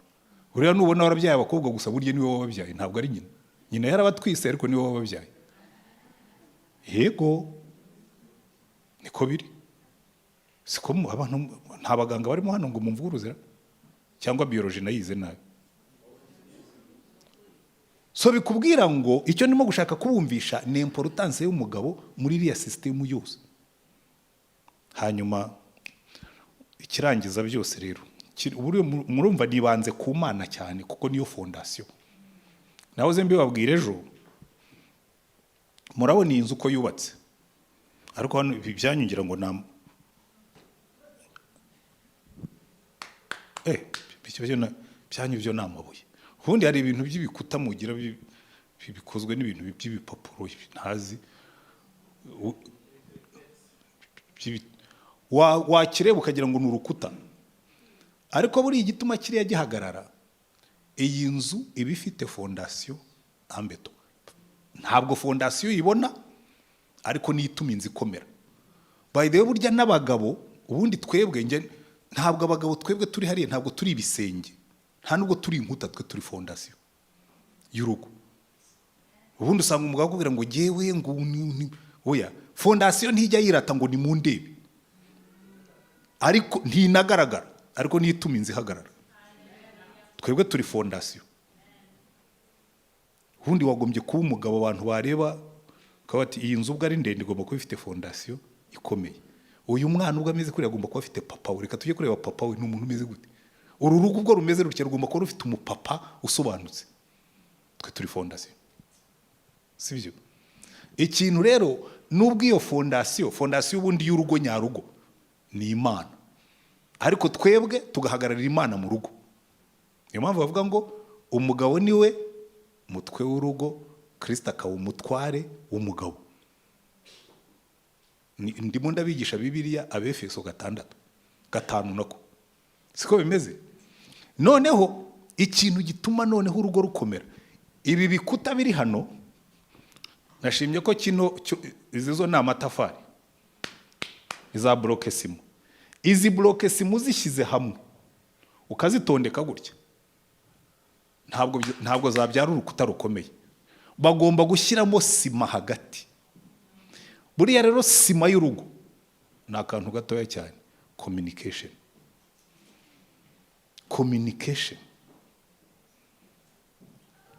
Uriya nubona warabyaye abakobwa gusa burya niwe wababyaye, ntabwo ari nyina. Nyina yarabatwise ariko niwe wababyaye. Yego niko biri. Siko abantu nta baganga barimo hano ngo mumvuruzira cyangwa biology nayize nabi. So bikubwira ngo icyo ndimo gushaka kubumvisha ni importance y'umugabo muri iriya system yose. Hanyuma ikirangiza byose rero murumva nibanze ku Mana cyane kuko niyo fondation. Nahoze mbibabwira ejo, murabona iyi nzu uko yubatse, ariko hano byanyungira ngo byanyu byo n'amabuye. Ubundi hari ibintu by'ibikuta mugira bikozwe n'ibintu by'ibipapuro ntazi. Wakireba ukagira ngo ni urukuta, ariko buri igituma kiriya gihagarara, iyi nzu iba ifite fondation ambeto. Ntabwo fondation ibona, ariko ni ituma inzu ikomera. By the way, burya n'abagabo ubundi twebwe ntabwo abagabo twebwe turi hariya, ntabwo turi ibisenge, nta nubwo turi inkuta, twe turi fondation y'urugo. Ubundi usanga umugabo akubwira ngo jewe ngo oya, fondation ntijya yirata ngo ni mu ndebe, ariko ntinagaragara, ariko ni ituma inzu ihagarara. Twebwe turi fondation. Ubundi wagombye kuba umugabo abantu bareba kabati iyi nzu ubwo ari ndende igomba kuba ifite fondation ikomeye. Uyu mwana ubwo ameze kuri agomba kuba afite papa we. Reka tujye kureba papa we n'umuntu umeze gute. Uru rugo ubwo rumeze rutya rugomba kuba rufite umupapa usobanutse. Twe turi fondation. Sibyo? Ikintu rero nubwo iyo fondation ubundi y'urugo nyarugo ni Imana, ariko twebwe tugahagararira Imana mu rugo. Niyo mpamvu bavuga ngo umugabo niwe mutwe w'urugo, Kristo akaba umutware w'umugabo. Ndimo ndabigisha Bibiliya Abefeso 6:5 nako. Siko bimeze? Noneho ikintu gituma noneho urugo rukomera, ibi bikuta biri hano, nashimye ko izi zo ni amatafari, iza bloke simo. Izi bloke simo zishyize hamwe ukazitondeka gutya, ntabwo zabyara urukuta rukomeye. Bagomba gushyiramo sima hagati. Buriya rero sima y'urugo ni akantu gatoya cyane. Communication.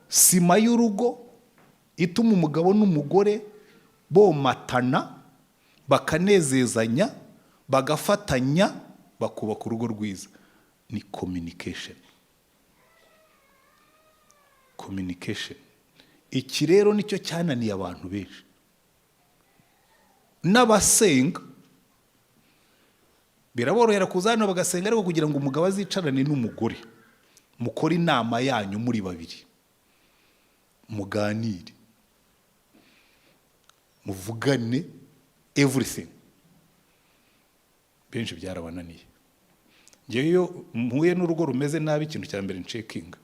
Sima y'urugo ituma umugabo n'umugore bomatana, bakanezezanya, bagafatanya, bakubaka urugo rwiza. Ni communication. Iki rero nicyo cyananiye abantu benshi. N'abasenga biraborohera kuza hano bagasenga, ariko kugira ngo umugabo azicarane n'umugore mukore inama yanyu muri babiri, muganire, muvugane everything, benshi byarabananiye. Ngewe iyo mpuye n'urugo rumeze nabi, ikintu cya mbere ncekinga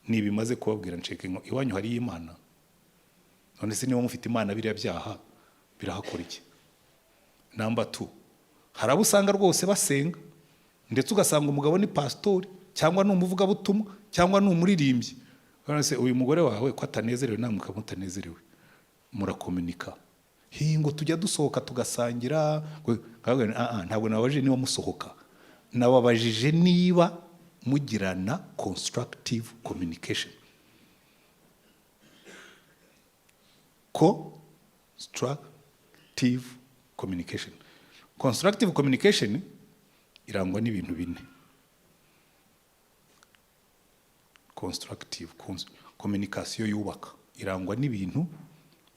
nibimaze kubabwira, ncekinga iwanyu hari Imana. None se niba mufite Imana biriya byaha birahakora iki? Number 2, hari abo usanga rwose basenga, ndetse ugasanga umugabo ni pastori cyangwa ni umuvugabutumwa cyangwa ni umuririmbyi. Se uyu mugore wawe ko atanezerewe namwe ukamutanezerewe, murakomunika. Ngo tujya dusohoka tugasangira. Ntabwo nababajije niba musohoka, nababajije niba mugirana constructive communication. Constructive communication irangwa n'ibintu bine. Constructive communication yubaka irangwa n'ibintu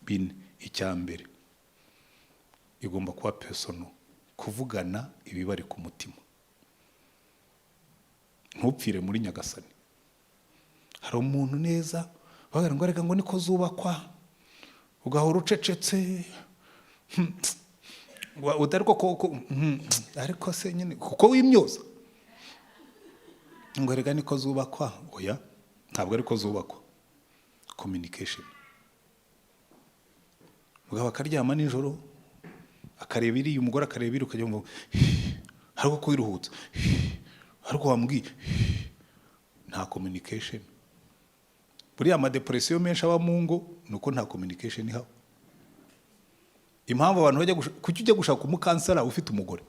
bine. Icya mbere, igomba kuba personal, kuvugana ibibari ku mutima. Ntupfire muri Nyagasani. Hari umuntu neza bagira ngo reka ngo niko zubakwa, ugahora ucecetse, ariko se nyine kuko wimyoza ngo reka niko zubakwa. Oya, ntabwo ariko zubakwa. Communication. Mugabo akaryama nijoro akareba iri, umugore akareba iri, ukajya ngo ariko ko iruhutse, ariko wambwiye, nta communication. Buriya amadepression menshi aba mu ngo nuko nta communication ihaba. Impamvu abantu bajya kuki ujya gushaka umukansera ufite umugore,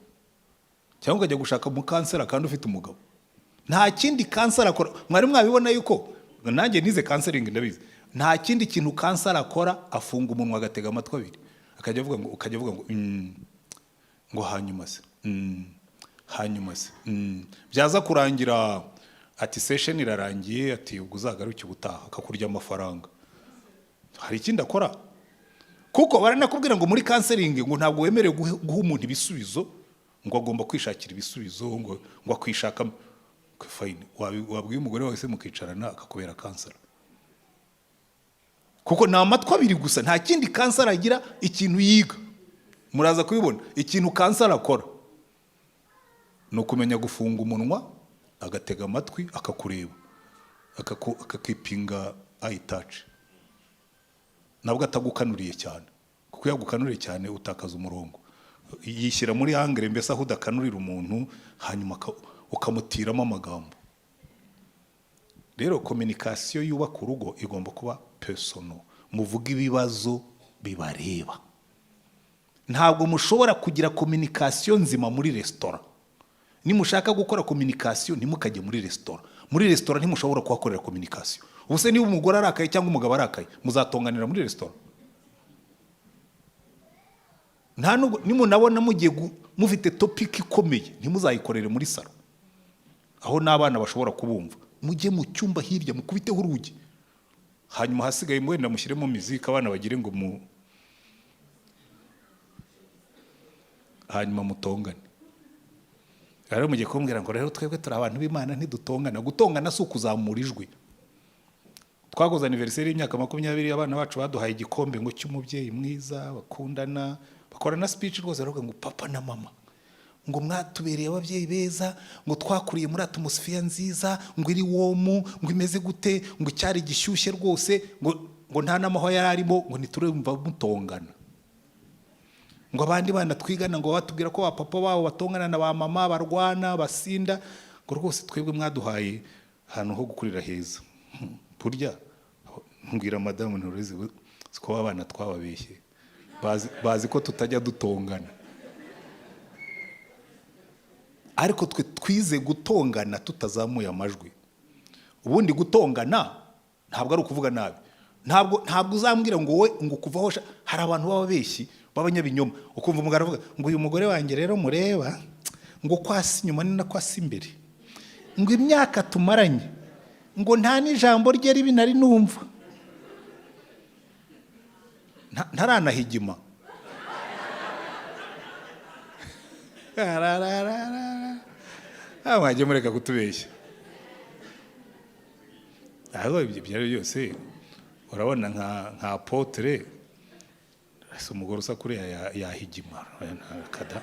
cyangwa ukajya gushaka umukansera kandi ufite umugabo? Nta kindi kansera akora. Mwari mwabibona yuko nanjye nize counseling ndabizi, nta kindi kintu kansera akora, afunga umunwa agatega amatwi abiri, akajya avuga ngo hanyuma se byaza kurangira ati session irarangiye, ati ubwo uzagaruke ubutaha, akakurya amafaranga. Hari ikindi akora? Kuko baranakubwira ngo muri counseling ngo ntabwo wemerewe guha umuntu ibisubizo, ngo agomba kwishakira ibisubizo, ngo akwishaka. Fine, wabwiye umugore wawe se mukicarana akakubera kansera? Kuko nta matwi abiri gusa, nta kindi kansera agira. Ikintu yiga muraza kubibona, ikintu kansera akora ni ukumenya gufunga umunwa, agatega amatwi, akakureba, akakipinga eye touch. Nabwo atagukanuriye cyane, kuko yagukanuriye cyane utakaza umurongo. Yishyira muri angle mbese aho udakanurira umuntu, hanyuma ukamutiramo amagambo. Rero communication yubaka urugo igomba kuba personal, muvuga ibibazo bibareba. Ntabwo mushobora kugira communication nzima muri restaurant. Nimushaka gukora communication ntimukajye muri restaurant. Muri restaurant ntimushobora kuhakorera communication. Ubuse niba umugore arakaye cyangwa umugabo arakaye, muzatonganira muri restaurant? Nta nubwo nimunabona mugiye mufite topic ikomeye, ntimuzayikorere muri salo aho n'abana bashobora kubumva. Mujye mu cyumba hirya mukubiteho urugi, hanyuma hasigaye mwenda mushyiremo muzika, abana bagire ngo hanyuma mutongane. Rero mugiye kumbwira ngo rero twebwe turi abantu b'Imana ntidutongana. Gutongana si ukuzamura ijwi. Twakoze anniversaire y'imyaka 20, abana bacu baduhaye igikombe ngo cy'umubyeyi mwiza, bakundana, bakora na speech rwose, aravuga ngo papa na mama, ngo mwatubereye ababyeyi beza, ngo twakuriye muri atmosphere nziza, ngo iri womu, ngo imeze gute, ngo cyari gishyushye rwose, ngo nta namaho yararimo, ngo niturumva mutongana. Ngo abandi bana twigana ngo batubwira ko ba papa babo batongana na ba mama, barwana, basinda, ngo rwose twebwe mwaduhaye ahantu ho gukurira heza. Burya mbwira madamu Ntorezi ko abana twababeshye, bazi ko tutajya dutongana. Ariko twe twize gutongana tutazamuye amajwi. Ubundi gutongana ntabwo ari ukuvuga nabi. Ntabwo uzambwira ngo we ngo kuvaho. Hari abantu bababeshyi b'abanyabinyoma, ukumva umugabo avuga ngo uyu mugore wanjye rero mureba ngo kwasi inyuma ni na kwasi imbere, ngo imyaka tumaranye ngo nta n'ijambo rye ribi nari numva, ntaranahigima. mwajya mureka kutubeshya. Aho ibyo byose urabona nka apotre umugore usa kuriya yahigima kada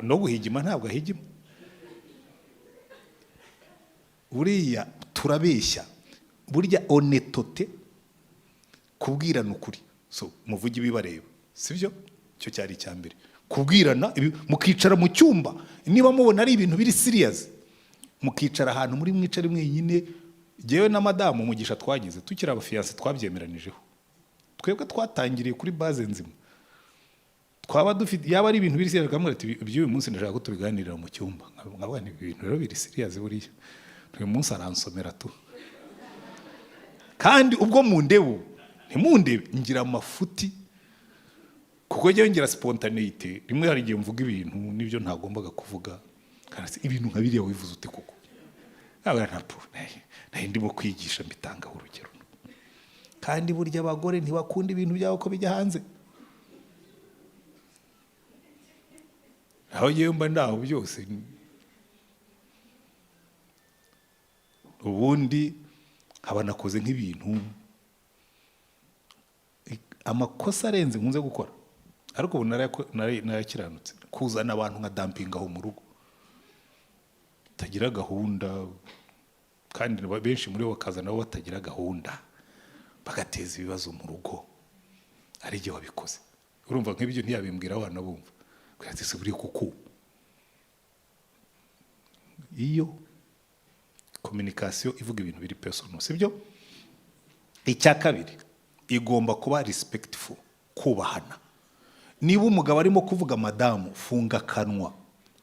no guhigima ntabwo ahigima. Buriya turabeshya, burya honetote, kubwirana ukuri, so muvuge ibibareba, sibyo? Cyo cyari icya mbere, kubwirana mukicara mu cyumba, niba mubona ari ibintu biri serious mukicara ahantu muri mwicare mwenyine. Jewe na madamu Mugisha twagize tukira abafiance twabyemeranijeho, twebwe twatangiriye kuri base nzima, twaba dufite yaba ari ibintu biri serious kamwe ati ibyo uyu munsi ndashaka ko tubiganirira mu cyumba, nkabwa ni ibintu rero biri serious buriya uyu munsi aransomera tu. Kandi ubwo mundebo ntimundebe ngira amafuti, kuko njyewe ngira spontaneity, rimwe hari igihe mvuga ibintu nibyo ntagombaga kuvuga, kandi ibintu nka biriya wivuze ute koko naho ndimo kwigisha mbitangaho urugero. Kandi burya abagore ntibakunda ibintu byabo ko bijya hanze, aho yewe mba ndaho byose. Ubundi nkaba nakoze nk'ibintu amakosa arenze nkunze gukora, ariko ubu narakiranutse, kuzana abantu nka dumping aho mu rugo tagira gahunda, kandi benshi muri bo bakaza nabo batagira gahunda, bagateza ibibazo mu rugo. Ari igihe wabikoze urumva nk'ibyo ntiyabimbwira abana bumva kwatse buri kuko iyo communication ivuga ibintu biri personal, sibyo? Icya kabiri igomba kuba respectful, kubahana. Niba umugabo arimo kuvuga madamu, funga kanwa,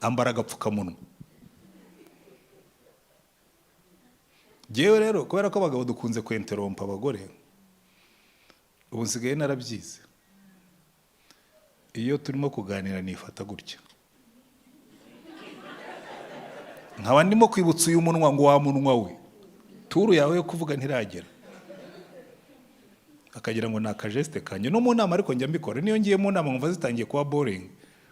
ambara agapfukamunwa. Jewe rero kubera ko abagabo dukunze kwenterompa abagore, ubu nsigaye narabyize, iyo turimo kuganira nifata gutya, nkaba ndimo kwibutsa uyu munwa ngo wa munwa we turu yawe yo kuvuga ntiragera, akagira ngo nakajeste kanje no mu nama. Ariko njya mbikora, niyo ngiye mu nama nkumva zitangiye kuba boring,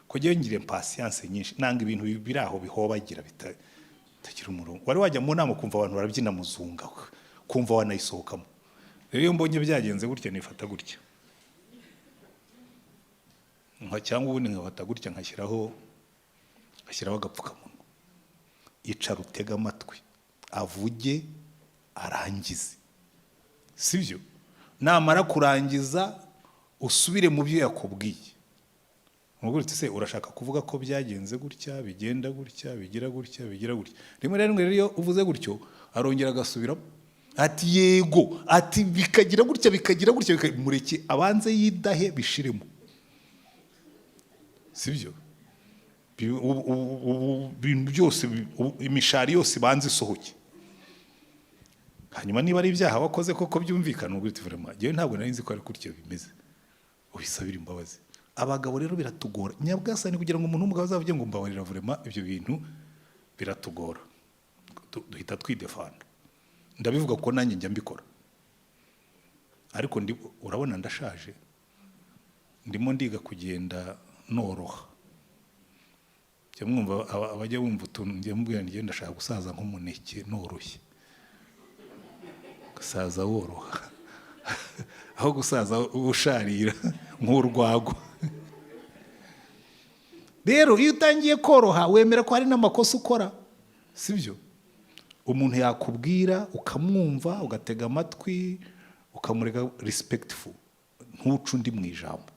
ko ngiye ngire patience nyinshi, nanga ibintu biraho bihobagira bitagira umurongo. Wari wajya mu nama kumva abantu barabyina muzunga, kumva wanayisohokamo. Rero iyo mbonye byagenze gutya nifata gutya, cyangwa ubundi nkafata gutya nkashyiraho agapfukamunwa. Icara utega amatwi, avuge arangize, sibyo? Namara kurangiza usubire mu byo yakubwiye. Mugurite se urashaka kuvuga ko byagenze gutya, bigenda gutya, bigira gutya. Rimwe na rimwe rero uvuze gutyo arongera agasubira ati yego, ati bikagira gutya, mureke abanze yidahe bishiremo, sibyo? Ibintu byose, imishari yose banze isohoke, hanyuma niba ari ibyaha wakoze koko byumvikana, ubwo vraiment jewe ntabwo nari nzi ko ari kurya bimeze, ubisabira imbabazi. Abagabo rero biratugora nyabwasani kugira ngo umuntu w'umugabo azavuge ngo mbabarira, vraiment ibyo bintu biratugora, duhita twidefanda. Ndabivuga ko nanjye njya mbikora, ariko urabona ndashaje, ndimo ndiga kugenda noroha. Cyo mwumva abajya bumva utuntu njye mubwira njye ndashaka gusaza nk'umuneke noroshye, gusaza woroha aho gusaza usharira nk'urwagwa. Rero iyo utangiye koroha wemera ko hari n'amakosa ukora, sibyo? Umuntu yakubwira ukamwumva, ugatega amatwi, ukamurega respectful, ntucu ndi mu ijambo,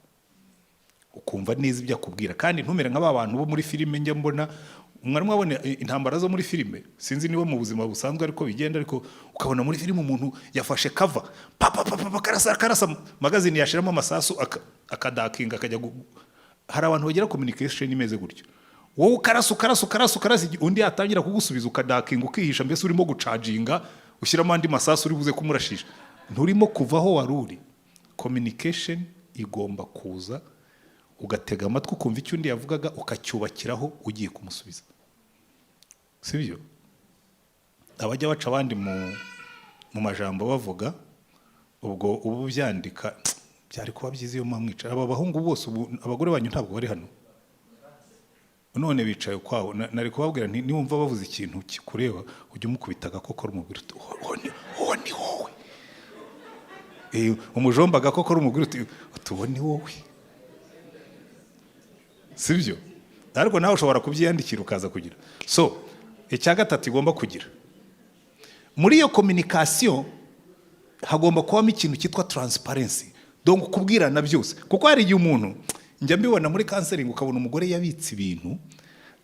ukumva neza ibyo akubwira. Kandi ntumere nk'aba bantu bo muri filime njya mbona, umwarimu abone intambara zo muri filime, sinzi niba mu buzima busanzwe ariko bigenda, ariko ukabona muri filime umuntu yafashe cover karasa magazine yashiramo amasasu akadakinga akajya. Hari abantu bagira communication imeze gutyo, wowe ukarasa undi atangira kugusubiza ukadakinga ukihisha, mbese urimo gucharginga ushyiramo andi masasu uri buze kumurashisha, nturimo kuvaho waruri. Communication igomba kuza, ugatega amatwi ukumva icyo undi yavugaga ukacyubakiraho ugiye kumusubiza, sibyo? Abajya baca abandi mu majambo bavuga, ubwo ubu byandika byari kuba byiza iyo mwamwicara. Aba bahungu bose ubu abagore banyu ntabwo bari hano, none bicaye ukwabo. Nari kubabwira nti niwumva bavuze ikintu kikureba ujye umukubita agakokora umubwira uti uwo ni wowe. Umujomba agakokora umubwira uti uwo ni wowe, sibyo? Ariko nawe ushobora kubyiyandikira ukaza kugira. So icya gatatu igomba kugira muri iyo communication, hagomba kubamo ikintu cyitwa transparency, donc kubwirana byose. Kuko hari igihe umuntu njya mbibona muri counseling, ukabona umugore yabitse ibintu,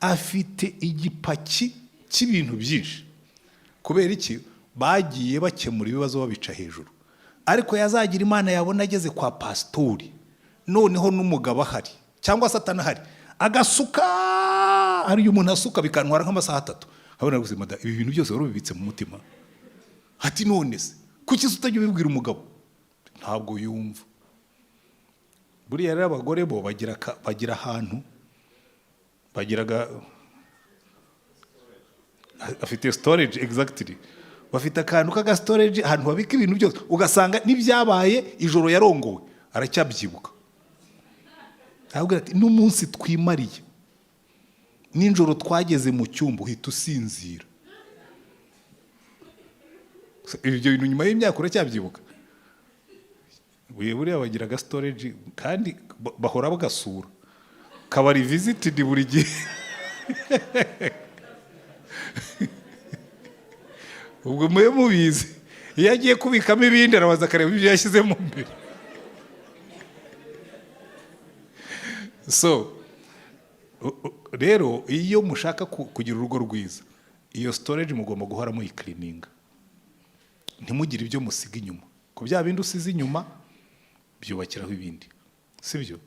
afite igipaki cy'ibintu byinshi. Kubera iki? Bagiye bakemura ibibazo babica hejuru. Ariko yazagira Imana yabona ageze kwa pastori, noneho n'umugabo ahari cyangwa satana ahari, agasuka. Hari umuntu asuka bikantwara nk'amasaha 3. Habona gusema ibi bintu byose wari ubibitse mu mutima. Ati none se kuki utajya ubibwira umugabo? Ntabwo yumva. Buriya rero abagore bo bagira ahantu bagiraga, afite storage, exactly. Bafite akantu k'aga storage ahantu babika ibintu byose, ugasanga n'ibyabaye ijoro yarongowe aracyabyibuka. Ahubwo ati n'umunsi twimariye ninjoro twageze mu cyumba uhita usinzira. Ibyo bintu nyuma y'imyaka uracyabyibuka. Buriya bagiraga storage kandi bahora bagasura, kabari visited buri gihe. Ubwo mwe mubizi, iyo agiye kubikamo ibindi arabaza akareba ibyo yashyizemo mbere. So rero iyo mushaka kugira urugo rwiza, iyo storage mugomba guhora muyicleaninga, ntimugire ibyo musiga inyuma. Ku bya bindi usize inyuma byubakiraho ibindi, sibyo?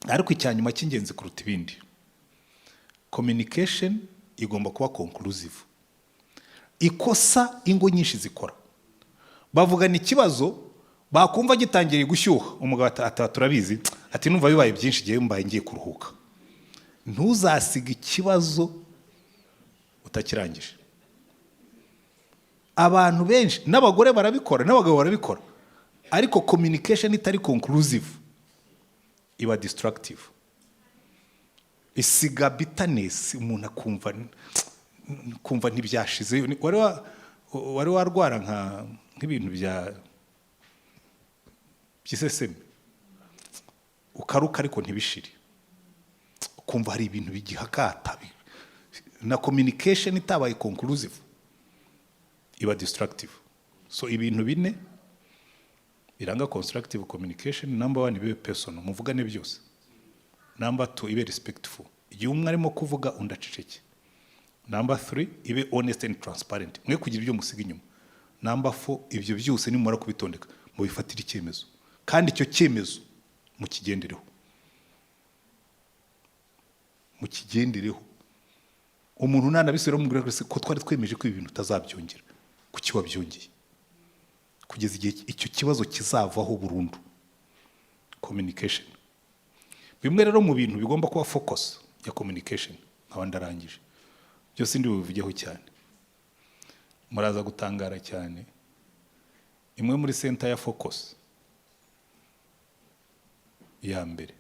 Ariko icyanyuma cy'ingenzi kuruta ibindi, communication igomba kuba conclusive. Ikosa ingo nyinshi zikora, bavugana ikibazo bakumva gitangiye gushyuha, umugabo turabizi ati numva bibaye byinshi gihe mbaye ngiye kuruhuka. Ntuzasiga ikibazo utakirangije. Abantu benshi n'abagore barabikora n'abagabo barabikora, ariko communication itari conclusive iba destructive, isiga bitterness, umuntu kumva ntibyashize. Wari warwara nk'ibintu by'iseseme ukaruka ariko ntibishire, ukumva hari ibintu bigihakata. Na communication itabaye conclusive iba destructive. So ibintu bine biranga constructive communication: number 1 ibe personal, muvugane byose. Number 2 ibe respectful, igihe umwe arimo kuvuga undi aceceke. Number 3 ibe honest and transparent, mwe kugira ibyo musiga inyuma. Number 4 ibyo byose nimara kubitondeka mu bifatira icyemezo, kandi icyo cyemezo mukigendereho. Umuntu nanabisubira mubwira ko twari twemeje ko ibintu utazabyongera, kuki wabyongeye? Kugeza igihe icyo kibazo kizavaho burundu. Communication. Bimwe rero mu bintu bigomba kuba focus ya communication, nk'abandi arangije byose ndi bubivugeho cyane. Muraza gutangara cyane, imwe muri center ya focus ya mbere,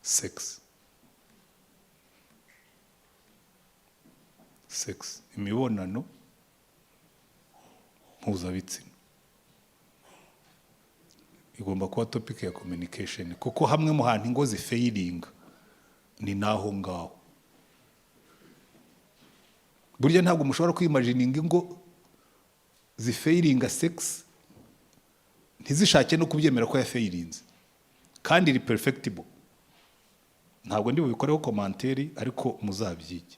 sex, imibonano mpuzabitsina igomba kuba topic ya communication, kuko hamwe mu hantu ingo zifailing ni naho ngaho. Burya ntabwo mushobora kwimagininga ingo zifailinga sex ntizishake no kubyemera ko yafailinze, kandi iri perfectible. Ntabwo ndi bubikoreho commentaire, ariko muzabyige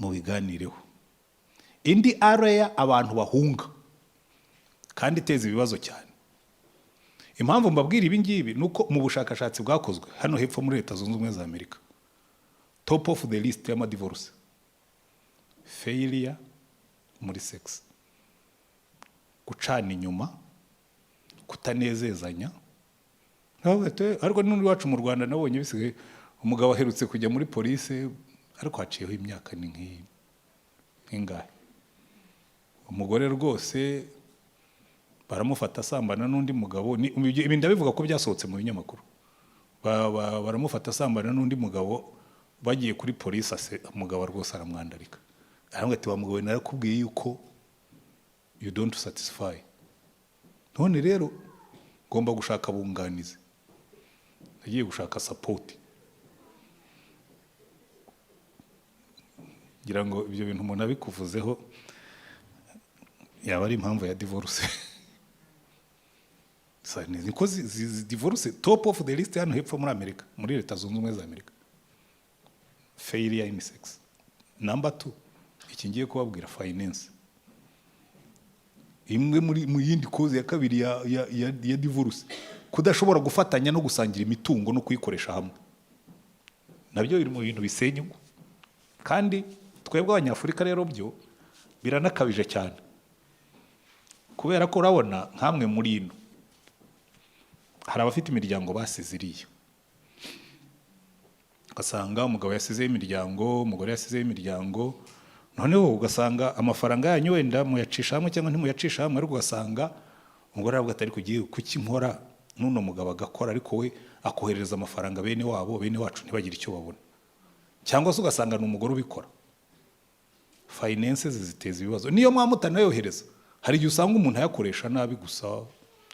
mubiganireho. Indi area abantu bahunga kandi iteza ibibazo cyane. Impamvu mbabwira ibi ngibi nuko mu bushakashatsi bwakozwe hano hepfo muri Leta Zunze Ubumwe za Amerika, top of the list y'ama divorce, failure muri sex, gucana inyuma, kutanezezanya. Ariko n'undi wacu mu Rwanda nabonye bisigaye, umugabo aherutse kujya muri police ariko haciyeho imyaka ni nk'ingahe. Umugore rwose baramufata asambana n'undi mugabo. Ibi ndabivuga ko byasohotse mu binyamakuru. baramufata asambana n'undi mugabo, bagiye kuri polisi, umugabo rwose aramwandarika, aravuga ati wa mugabo narakubwiye yuko you don't satisfy, none rero ngomba gushaka bunganizi, nagiye gushaka support. ngira ngo ibyo bintu umuntu abikuvuzeho yaba ari impamvu ya divorce. niko divorce top of the list hano hepfo muri Amerika, muri Leta Zunze Ubumwe za Amerika, failure in sex. Number 2 iki ngiye kubabwira, finance. Imwe mu yindi cause ya kabiri ya divorce, kudashobora gufatanya no gusangira imitungo no kuyikoresha hamwe, nabyo biri mu bintu bisenya. Kandi twebwe abanyafurika rero byo biranakabije cyane, kubera ko urabona nkamwe muri ino hari abafite imiryango basiziriye, ugasanga umugabo yasizeho imiryango, umugore yasizeho imiryango, noneho ugasanga amafaranga yanyu wenda muyacisha hamwe cyangwa ntimuyacisha hamwe, ariko ugasanga umugore aravuga ati ariko ugiye kuki nkora, nuno mugabo agakora ariko we akohereza amafaranga bene wabo, bene wacu ntibagire icyo babona, cyangwa se ugasanga ni umugore ubikora. Finances ziteza ibibazo, niyo mpamvu utanayohereza. Hari igihe usanga umuntu ayakoresha nabi gusa,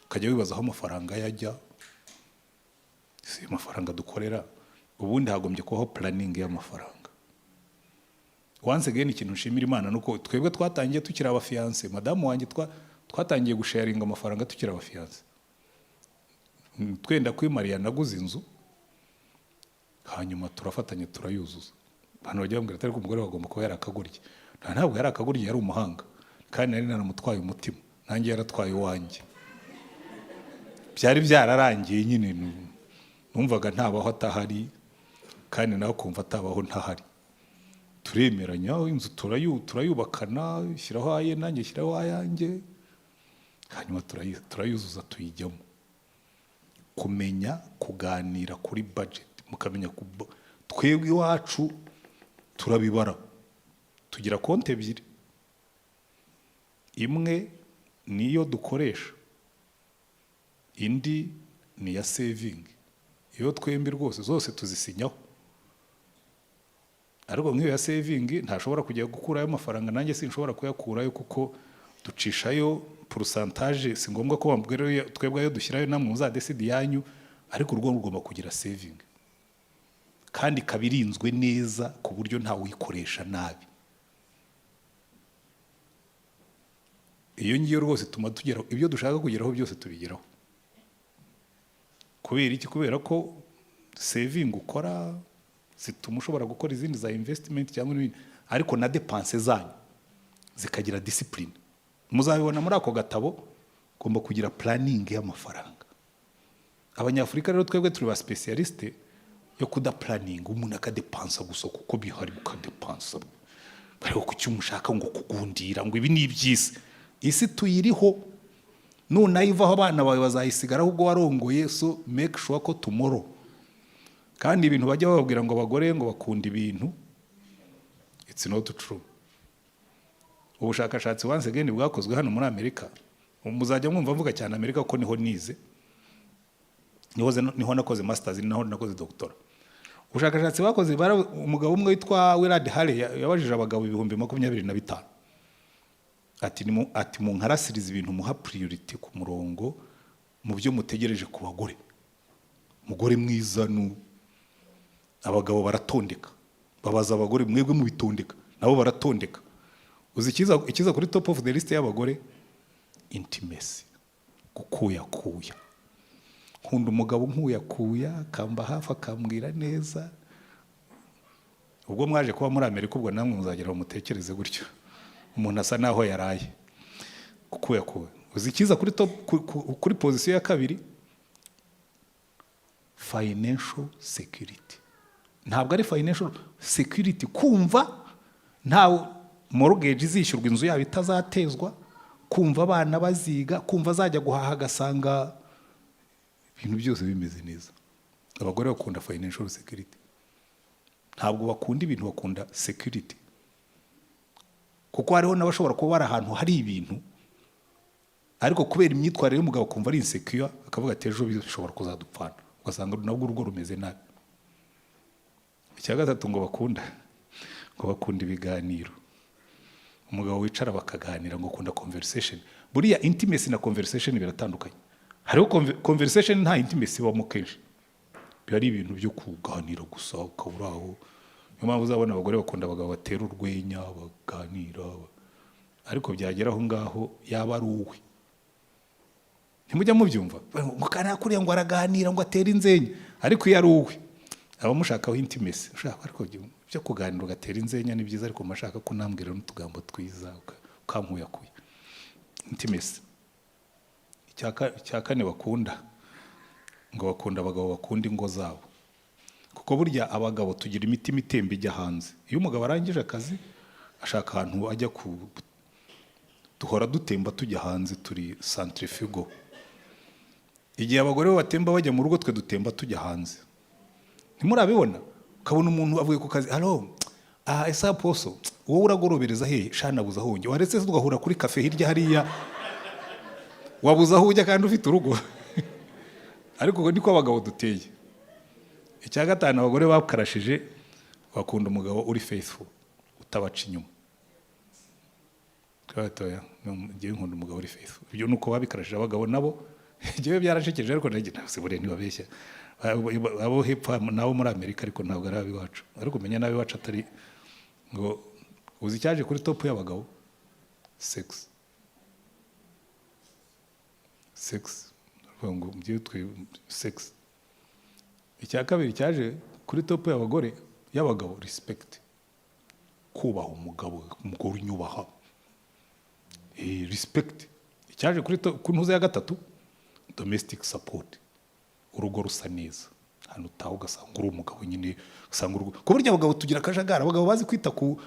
ukajya wibaza aho amafaranga yajya. Si amafaranga dukorera, ubundi hagombye kubaho planning y'amafaranga. Once again, ikintu nshimira Imana nuko twebwe twatangiye tukiri abafiance, madamu wanjye twatangiye gusharinga amafaranga tukiri abafiance. Twenda kwimariya naguze inzu, hanyuma turafatanya turayuzuza. Abantu bajya bambwira atari ko umugore wagomba kuba yarakagurye. Ntabwo yarakagurye, yari umuhanga, kandi nari naramutwaye umutima, nanjye yaratwaye uwanjye. Byari byararangiye nyine, numvaga ntabaho atahari, kandi nawe kumva atabaho ntahari. Turemeranya, inzu turayubakana, shyiraho aye nanjye shyiraho ayanjye, hanyuma turayuzuza tuyijyamo. Kumenya kuganira kuri budget, mukamenya twebwe iwacu turabibara, tugira konti ebyiri, imwe niyo dukoresha, indi ni ya saving. Iyo twembi rwose zose tuzisinyaho, ariko nk'iyo ya saving ntashobora kujya gukurayo amafaranga, nanjye sinshobora kuyakurayo kuko ducishayo pourcentage. Si ngombwa ko bambwira twebwe ayo dushyirayo namwe muzadeside yanyu, ariko urwo rugomba kugira saving, kandi kabirinzwe neza ku buryo ntawe uyikoresha nabi. Iyo ngiyo rwose tuma tugeraho ibyo dushaka kugeraho byose tubigeraho. Kubera iki? Kubera ko saving ukora zituma ushobora gukora izindi za investment cyangwa n'ibindi, ariko na dépenses zanyu zikagira discipline. Muzabibona muri ako gatabo, ugomba kugira planning y'amafaranga. Abanyafurika rero twebwe turi ba specialiste yo kuda planning, umuntu akadepansa gusa kuko bihari ukadepansa, ariko kuki umushaka ngo kugundira ngo ibi ni ibyisi. Isi tuyiriho, none ayivaho abana bawe bazayisigara ahubwo warongoye. So make sure ko tomorrow, kandi ibintu bajya bababwira ngo abagore ngo bakunda ibintu, it's not true. Ubushakashatsi once again bwakozwe hano muri Amerika, muzajya mwumva mvuga cyane Amerika kuko niho nize, niho nakoze masters, niho nakoze doctora. Ubushakashatsi bakoze, umugabo umwe witwa Willard Haley yabajije abagabo 25,000 ati mu nkarasiriza ibintu muha priority ku murongo mu byo mutegereje ku bagore. Umugore mwiza abagabo baratondeka, babaza abagore mwebwe mu bitondeka, nabo baratondeka. Uzi ikiza kuri top of the list y'abagore? Intimacy, kukuyakuya. Nkunda umugabo nkuyakuya, kamba hafi akambwira neza. Ubwo mwaje kuba muri Amerika, ubwo namwe muzagera umutekereze gutyo, umuntu asa naho yaraye. Kukuyakuya. Uzi ikiza kuri position ya kabiri? Financial security. Ntabwo ari financial security kumva ntawe mortgage izishyurwa, inzu yabo itazatezwa, kumva abana baziga, kumva azajya guhaha agasanga ibintu byose bimeze neza. Abagore bakunda financial security, ntabwo bakunda ibintu, bakunda security. Kuko hariho n'abashobora kuba bari ahantu hari ibintu, ariko kubera imyitwarire y'umugabo kumva ari insecure, akavuga ati ejo bishobora kuzadupfana. ugasanga nabwo urugo rumeze nabi. Icya gatatu ngo bakunda ibiganiro. Umugabo wicara bakaganira ngo ukunda conversation. Buriya intimacy na conversation biratandukanye. Hariho conversation nta intimacy ibamo kenshi, biba ari ibintu byo kuganira gusa ukabura aho. Niyo mpamvu uzabona abagore bakunda abagabo batera urwenya baganira, ariko byagera aho ngaho yaba ari uwe. Ntimujya mubyumva ngo kana kuriya ngo araganira ngo atera inzenya, ariko iyo ari uwe aba mushakaho intimacy. Ushaka ariko byo kuganira ugatera inzenya ni byiza, ariko mashaka kunambwira n'utugambo twiza ukampuyakuye. Intimacy. Icya kane bakunda abagabo bakunda ingo zabo, kuko burya abagabo tugira imitima itemba ijya hanze. Iyo umugabo arangije akazi ashaka ahantu ajya duhora dutemba tujya hanze, turi centrifugal. Igihe abagore batemba bajya mu rugo, twe dutemba tujya hanze. Ntimurabibona? Ukabona umuntu avuye ku kazi, halo esa poso, wowe uragorobereza hehe? Shanabuza aho njye. Waretse tugahura kuri cafe hirya hariya, wabuza aho ujya kandi ufite urugo. Ariko ngo niko abagabo duteye. Icya gatanu abagore bakarashije bakunda umugabo uri faithful, utabaca inyuma. Twatoya ngiye nkunda umugabo uri faithful. Ibyo nuko babikarashije abagabo nabo. Jewe byarashekeje, ariko nabure ntibabeshya. Abo hepfo nabo muri Amerika, ariko ntabwo ari abiwacu. Ariko menya nabi wacu atari ngo uzi cyaje kuri top y'abagabo, sex. Ngo mgiye sex. Icya kabiri cyaje kuri top y'abagabo respect. Kubaha umugabo unyubaha. Respect. Icyaje kuri ntuza ya gatatu, domestic support. Urugo rusa neza. Hano utaho ugasanga uri umugabo nyine, ugasanga urugo. Ko burya abagabo tugira akajagara, abagabo bazi kwita ku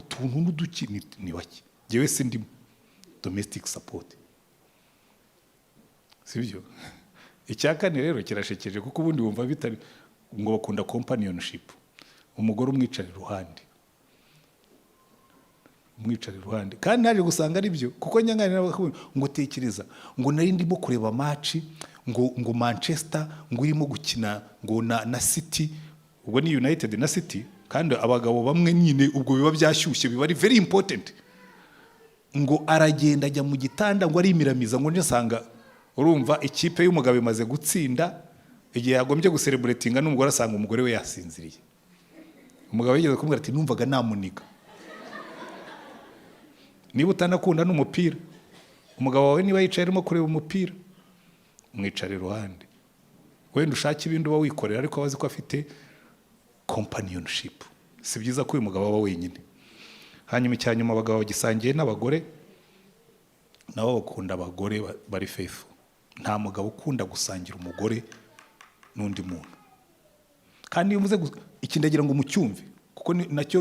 tuntu n'uduki ni bake. Jewe sindimo. Domestic support. Sibyo? Icya kane rero kirashekeje, kuko ubundi wumva bitari ngo bakunda companionship. Umugore umwicara iruhande. Kandi naje gusanga ari byo, kuko nyanganira ngo tekereza ngo nari ndimo kureba match ngo Manchester ngo irimo gukina ngo na City, ubwo ni United na City, kandi abagabo bamwe nyine ubwo biba byashyushye, biba ari very important. Ngo aragenda ajya mu gitanda ngo ari imiramiza, ngo nsanga urumva ikipe y'umugabo imaze gutsinda, igihe yagombye gucelebratinga n'umugore asanga umugore we yasinziriye. Umugabo yigeze kumubwira ati numvaga namuniga. Niba utanakunda n'umupira, umugabo wawe niba yicaye arimo kureba umupira, umwicara iruhande. Wenda ushaka ibindi uba wikorera, ariko abazi ko afite companionship. Si byiza ko uyu mugabo aba wenyine. Hanyuma icyanyuma abagabo gisangiye n'abagore, nabo bakunda abagore bari faithful. Nta mugabo ukunda gusangira umugore n'undi muntu. Kandi iyo muze ikindagira ngo mucyumve, kuko nacyo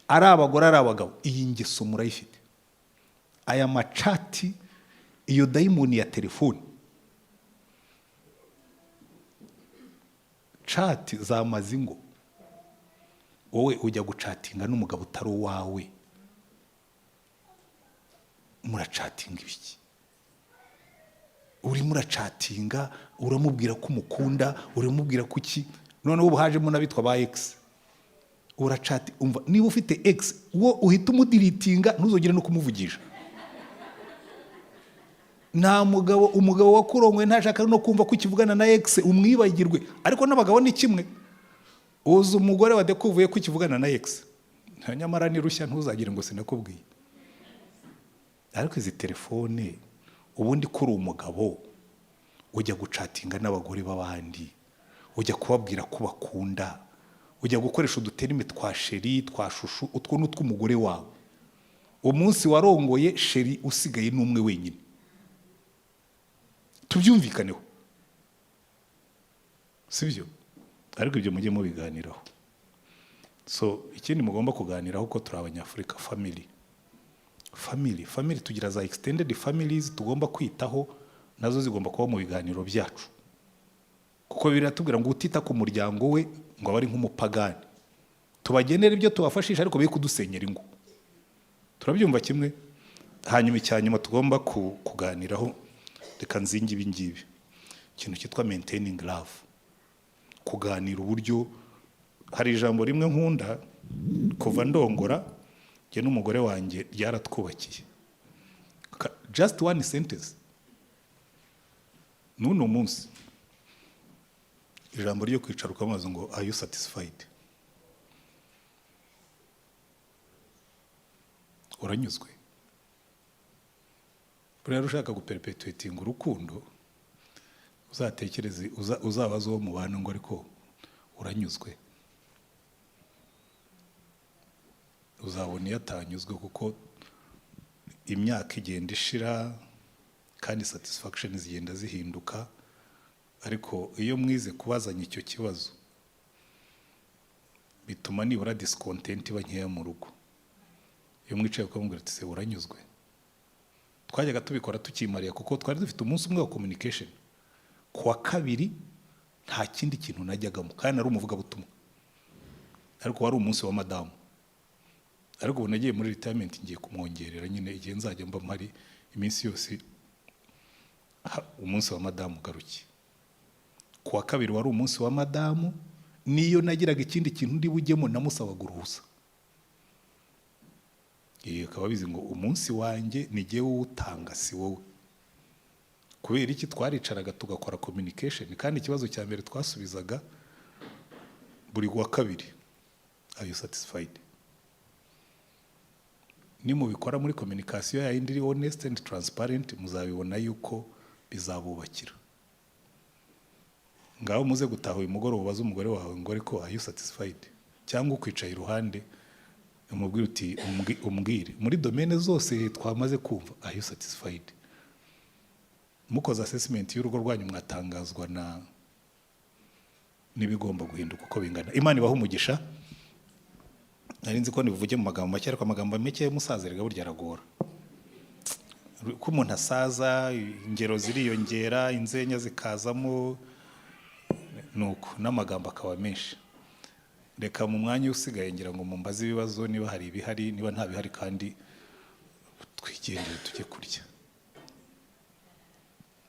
ari abagore ari abagabo, iyi ngeso murayifite. Aya macati, iyo daimoni ya telefoni, chat za mazingo, wowe ujya gucatinga n'umugabo utari uwawe, muracatinga ibiki? Uri muracatinga, uramubwira ko umukunda, uramubwira kuki, none ubu hajemo nabitwa ba ex. Urachat, umva niba ufite ex wo uhita umudiritinga, ntuzogere no kumuvugisha. Nta umugabo wakurongwe ntashaka no kumva ko ukivugana na ex, umwibagirwe. Ariko n'abagabo ni kimwe, uzi umugore wadekuvuye ko ukivugana na ex, nyamara ni rushya ntuzagire ngo sinakubwiye. Ariko izi telefone ubundi kuri umugabo ujya gucatinga n'abagore b'abandi, ujya kubabwira ko bakunda, ujya gukoresha uduterime twa sheri, twa shushu, utwo n'utw'umugore wawe. Umunsi warongoye sheri usigaye n'umwe wenyine. Tubyumvikaneho, sibyo? Ariko ibyo mujye mubiganiraho. So ikindi mugomba kuganiraho ko turi abanyafurika, family tugira za extended families tugomba kwitaho, nazo zigomba kuba mu biganiro byacu. Kuko biratubwira ngo utita ku muryango we ngo abari nk'umupagani. Tubagenera ibyo tubafashisha, ariko be kudusenyera ingo. Turabyumva kimwe. Hanyuma icyanyuma tugomba kuganiraho, reka nzingi ibingibi. ikintu cyitwa maintaining love, kuganira uburyo. Hari ijambo rimwe nkunda kuva ndongora njye n'umugore wanjye ryaratwubakiye, just one sentence. N'uno munsi ijambo ryo kwicara ukamaze ngo are you satisfied, uranyuzwe. Buriya ushaka guperpetuatinga urukundo uzatekereze, uzabaza uwo mubana ngo ariko uranyuzwe. Uzabona iyo atanyuzwe, kuko imyaka igenda ishira kandi satisfaction zigenda zihinduka. Ariko iyo mwize kubazanya icyo kibazo bituma nibura discontent iba nkeya mu rugo. Iyo mwicaye ukamubwira ati se uranyuzwe. Twajyaga tubikora tukimariya, kuko twari dufite umunsi umwe wa communication. Kuwa kabiri nta kindi kintu najyagamo, kandi nari umuvugabutumwa, ariko wari umunsi wa madamu. Ariko ubu nagiye muri retirement, ngiye kumwongerera nyine igihe nzajya mba mpari iminsi yose, umunsi wa madamu ugarukiye. Kuwa kabiri wari umunsi wa madamu, niyo nagiraga ikindi kintu ndi bujyemo namusabaga uruhusa. Akaba bizi ngo umunsi wanjye ni jyewe uwutanga, si wowe. Kubera iki? Twaricaraga tugakora communication, kandi ikibazo cya mbere twasubizaga buri wa kabiri, are you satisfied? Nimubikora muri communication ya yindi honest and transparent, muzabibona yuko bizabubakira. Ngaho muze gutaha uyu mugoroba ubaze umugore wawe ngo ariko are you satisfied, cyangwa ukwicaye iruhande umubwire uti umbwire muri domaine zose twamaze kumva are you satisfied. Mukoze assessment y'urugo rwanyu mwatangazwa n'ibigomba guhinduka uko bingana. Imana ibaha umugisha. Narinzi ko nivuge mu magambo make, ariko amagambo make y'umusaza rega burya aragora. Ko umuntu asaza ingero ziriyongera, inzenya zikazamo, nuko n'amagambo akaba menshi. Reka mu mwanya usigaye ngira ngo mumbaze ibibazo, niba hari ibihari, niba nta bihari kandi twigendere tujye kurya.